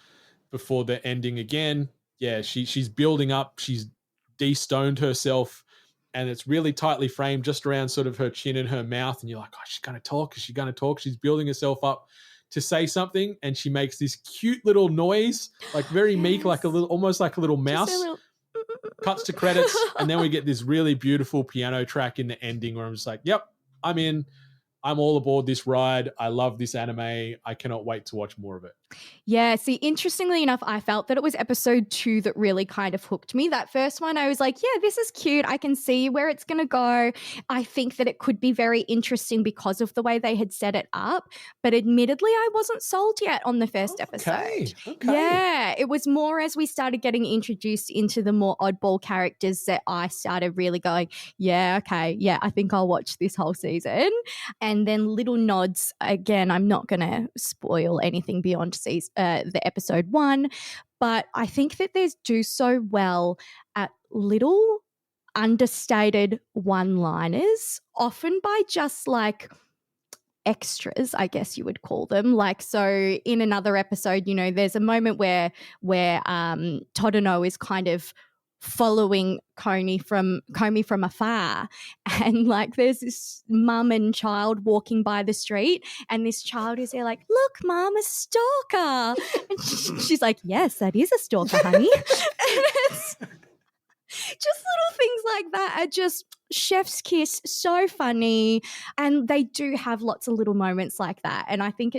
before the ending again. Yeah, she's building up. She's de-stoned herself, and it's really tightly framed just around sort of her chin and her mouth. And you're like, oh, she's going to talk. Is she going to talk? She's building herself up to say something, and she makes this cute little noise, like very meek, like almost like a little mouse. Cuts to credits, and then we get this really beautiful piano track in the ending where I'm just like, yep, I'm in. I'm all aboard this ride. I love this anime. I cannot wait to watch more of it. Yeah, see, interestingly enough, I felt that it was episode 2 that really kind of hooked me. That first one, I was like, yeah, this is cute. I can see where it's going to go. I think that it could be very interesting because of the way they had set it up. But admittedly, I wasn't sold yet on the first episode. Okay. Yeah, it was more as we started getting introduced into the more oddball characters that I started really going, yeah, okay, yeah, I think I'll watch this whole season. And then little nods. Again, I'm not going to spoil anything beyond the episode 1, but I think that they do so well at little understated one-liners, often by just like extras, I guess you would call them. Like, so in another episode, you know, there's a moment where Tadano is kind of following Komi from afar, and like there's this mum and child walking by the street, and this child is there like, look mum, a stalker, and she's like, yes, that is a stalker, honey. And it's just little things like that are just chef's kiss, so funny, and they do have lots of little moments like that, and I think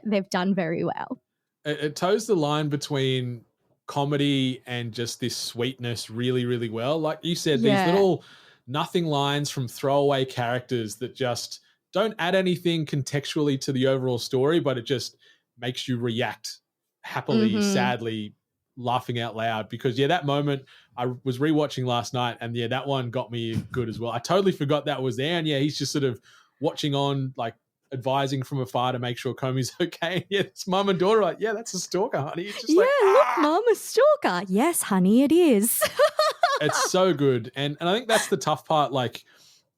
they've done very well. It toes the line between comedy and just this sweetness really, really well. Like you said, these little nothing lines from throwaway characters that just don't add anything contextually to the overall story, but it just makes you react happily, sadly, laughing out loud. Because that moment I was rewatching last night, and that one got me good as well. I totally forgot that was there, and he's just sort of watching on, like advising from afar to make sure Komi's okay. Yeah, it's mum and daughter like, yeah, that's a stalker, honey. It's just look, mum, a stalker. Yes, honey, it is. It's so good. And I think that's the tough part, like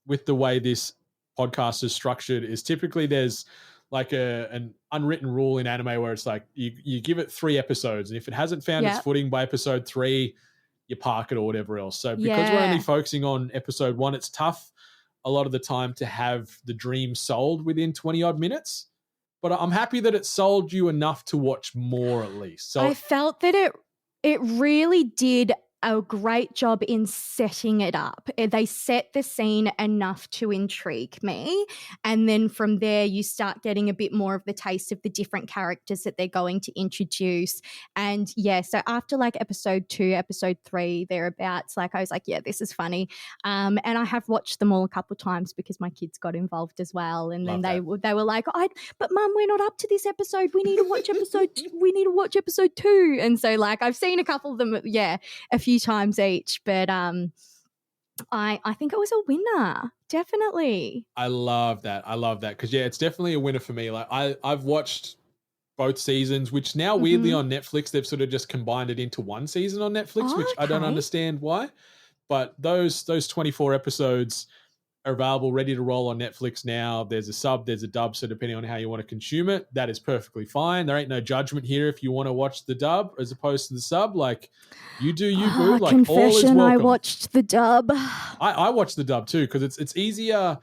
with the way this podcast is structured, is typically there's like an unwritten rule in anime where it's like you give it 3 episodes, and if it hasn't found its footing by episode 3, you park it or whatever else. So because we're only focusing on episode 1, it's tough a lot of the time to have the dream sold within 20 odd minutes, but I'm happy that it sold you enough to watch more at least. So I felt that it really did a great job in setting it up. They set the scene enough to intrigue me. And then from there, you start getting a bit more of the taste of the different characters that they're going to introduce. And so after like episode 2, episode 3, thereabouts, like I was like, yeah, this is funny. And I have watched them all a couple of times because my kids got involved as well. And then they were like, but mum, we're not up to this episode. We need to watch episode 2. And so like I've seen a couple of them, a few times each, but I think it was a winner, definitely. I love that because it's definitely a winner for me. Like I've watched both seasons, which now weirdly on Netflix they've sort of just combined it into one season on Netflix, which I don't understand why, but those 24 episodes are available, ready to roll on Netflix now. There's a sub, there's a dub, so depending on how you want to consume it, that is perfectly fine. There ain't no judgment here if you want to watch the dub as opposed to the sub. Like, you do you, boo. Like, confession, all is welcome. I watched the dub. I watched the dub too, because it's easier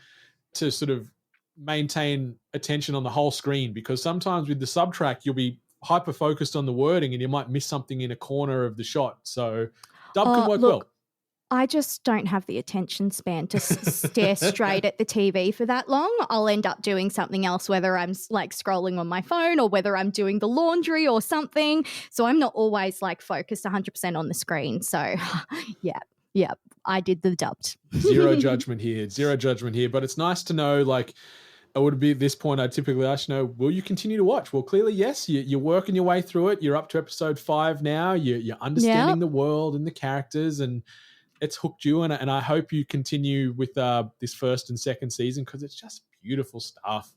to sort of maintain attention on the whole screen, because sometimes with the sub track you'll be hyper focused on the wording and you might miss something in a corner of the shot. So dub can work well. I just don't have the attention span to stare straight at the TV for that long. I'll end up doing something else, whether I'm like scrolling on my phone or whether I'm doing the laundry or something. So I'm not always like focused 100% on the screen. So yeah, I did the dubbed. Zero judgment here. But it's nice to know, like, it would be at this point, I typically ask, will you continue to watch? Well, clearly, yes. You're working your way through it. You're up to episode 5 now. You're understanding the world and the characters, and it's hooked you. And I hope you continue with this first and second season because it's just beautiful stuff.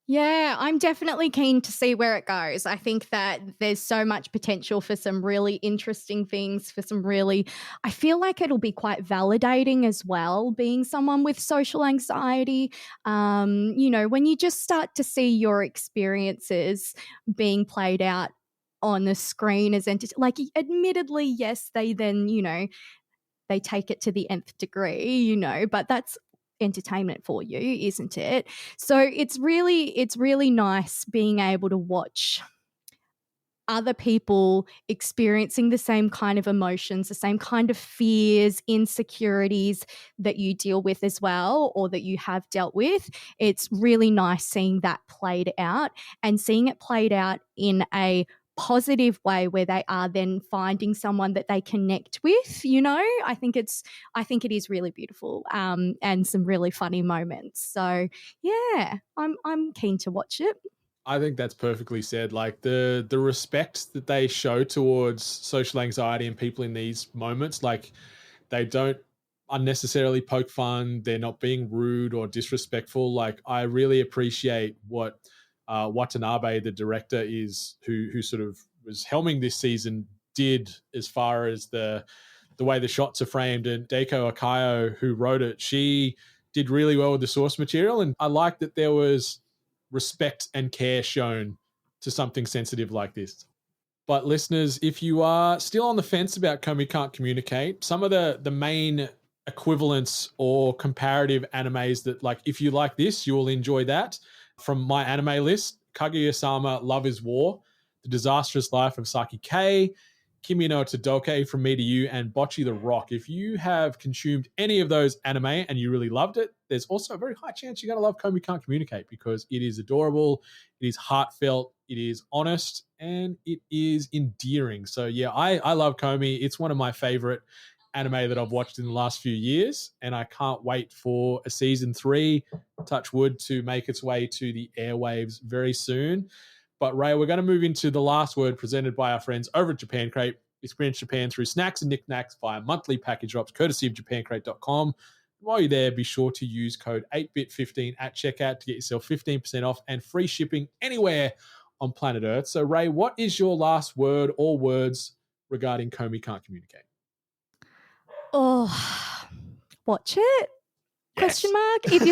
Yeah, I'm definitely keen to see where it goes. I think that there's so much potential for some really interesting things, I feel like it'll be quite validating as well, being someone with social anxiety. When you just start to see your experiences being played out on the screen as admittedly, yes, they then, they take it to the nth degree, but that's entertainment for you, isn't it? So it's really nice being able to watch other people experiencing the same kind of emotions, the same kind of fears, insecurities that you deal with as well, or that you have dealt with. It's really nice seeing that played out and seeing it played out in a positive way where they are then finding someone that they connect with. I think it is really beautiful, and some really funny moments. So yeah, I'm keen to watch it. I think that's perfectly said. Like the respect that they show towards social anxiety and people in these moments, like they don't unnecessarily poke fun. They're not being rude or disrespectful. Like I really appreciate what Watanabe, the director, is who sort of was helming this season, did as far as the way the shots are framed. And Deiko Akayo, who wrote it, she did really well with the source material. And I like that there was respect and care shown to something sensitive like this. But listeners, if you are still on the fence about Komi Can't Communicate, some of the main equivalents or comparative animes that, like, if you like this, you will enjoy that. From my anime list, Kaguya-sama Love is War, The Disastrous Life of Saki K, Kimi no Todoke From Me to You, and Bocce the Rock. If you have consumed any of those anime and you really loved it, there's also a very high chance you're going to love Komi Can't Communicate because it is adorable, it is heartfelt, it is honest, and it is endearing. So yeah, I love Komi. It's one of my favorite anime that I've watched in the last few years, and I can't wait for a season 3, touch wood, to make its way to the airwaves very soon. But Ray, we're going to move into the last word presented by our friends over at Japan Crate. Experience Japan through snacks and knickknacks via monthly package drops courtesy of japancrate.com. While you're there, be sure to use code 8bit15 at checkout to get yourself 15% off and free shipping anywhere on planet Earth. So Ray, what is your last word or words regarding Komi Can't Communicate? Oh, watch it. Yes. Question mark. If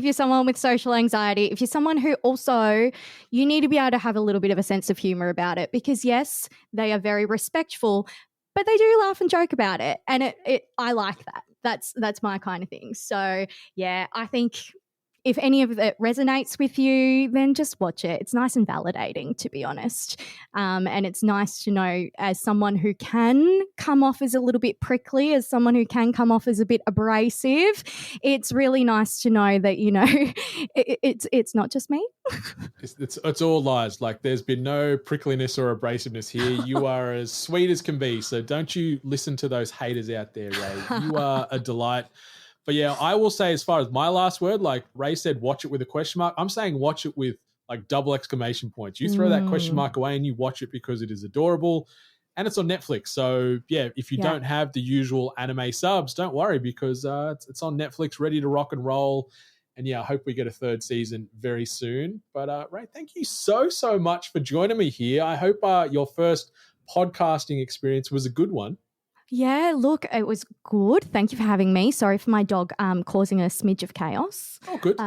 you're someone with social anxiety, if you're someone who also, you need to be able to have a little bit of a sense of humor about it, because yes, they are very respectful, but they do laugh and joke about it, and I like that. That's my kind of thing. So yeah, I think if any of it resonates with you, then just watch it. It's nice and validating, to be honest. And it's nice to know, as someone who can come off as a little bit prickly, as someone who can come off as a bit abrasive, it's really nice to know that, it's not just me. It's all lies. Like, there's been no prickliness or abrasiveness here. You are as sweet as can be. So don't you listen to those haters out there, Ray. You are a delight. But yeah, I will say, as far as my last word, like Ray said, watch it with a question mark. I'm saying watch it with like double exclamation points. You throw that question mark away and you watch it because it is adorable, and it's on Netflix. So yeah, if you don't have the usual anime subs, don't worry, because it's on Netflix, ready to rock and roll. And yeah, I hope we get a 3rd season very soon. But Ray, thank you so much for joining me here. I hope your first podcasting experience was a good one. Yeah, look, it was good. Thank you for having me. Sorry for my dog causing a smidge of chaos. Oh, good.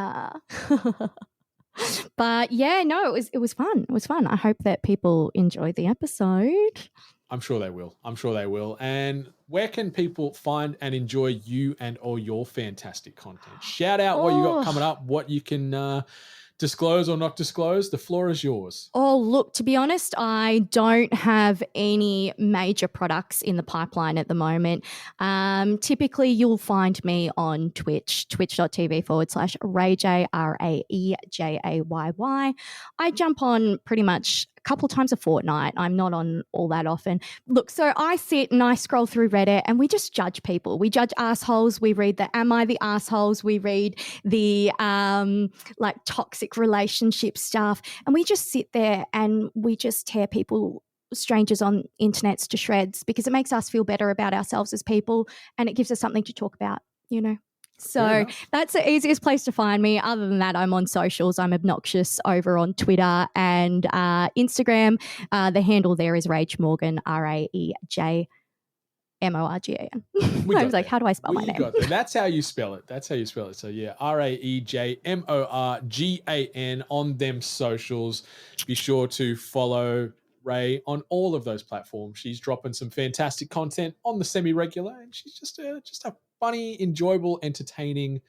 But yeah, no, it was fun. It was fun. I hope that people enjoyed the episode. I'm sure they will. And where can people find and enjoy you and all your fantastic content? Shout out what you got coming up, what you can disclose or not disclose. The floor is yours. Oh, look, to be honest, I don't have any major products in the pipeline at the moment. Typically, you'll find me on Twitch, twitch.tv/RayJay, RaeJayy. I jump on pretty much a couple times a fortnight. I'm not on all that often. Look, so I sit and I scroll through Reddit and we just judge people. We judge assholes. We read the Am I the Assholes? We read the like toxic relationship stuff. And we just sit there and we just tear people, strangers on internets, to shreds, because it makes us feel better about ourselves as people and it gives us something to talk about, you know. So that's the easiest place to find me. Other than that, I'm on socials. I'm obnoxious over on Twitter and Instagram. The handle there is Rage Morgan, RaejMorgan. I was like, how do I spell my name? That's how you spell it. So yeah, RaejMorgan on them socials. Be sure to follow Ray on all of those platforms. She's dropping some fantastic content on the semi-regular, and she's just a funny, enjoyable, entertaining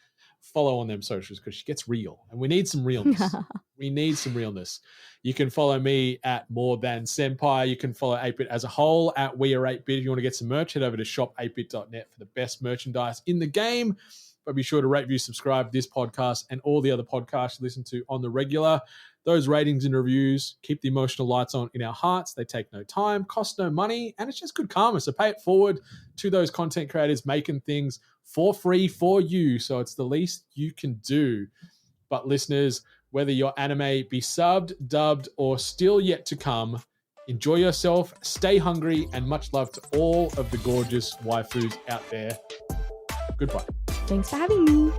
follow on them socials because she gets real, and we need some realness. You can follow me at More Than Senpai. You can follow 8-Bit as a whole at We Are 8-Bit. If you want to get some merch, head over to shop8bit.net for the best merchandise in the game. But be sure to rate, review, subscribe this podcast and all the other podcasts you listen to on the regular. Those ratings and reviews keep the emotional lights on in our hearts. They take no time, cost no money, and it's just good karma. So pay it forward to those content creators making things for free for you. So it's the least you can do. But listeners, whether your anime be subbed, dubbed, or still yet to come, enjoy yourself, stay hungry, and much love to all of the gorgeous waifus out there. Goodbye. Thanks for having me.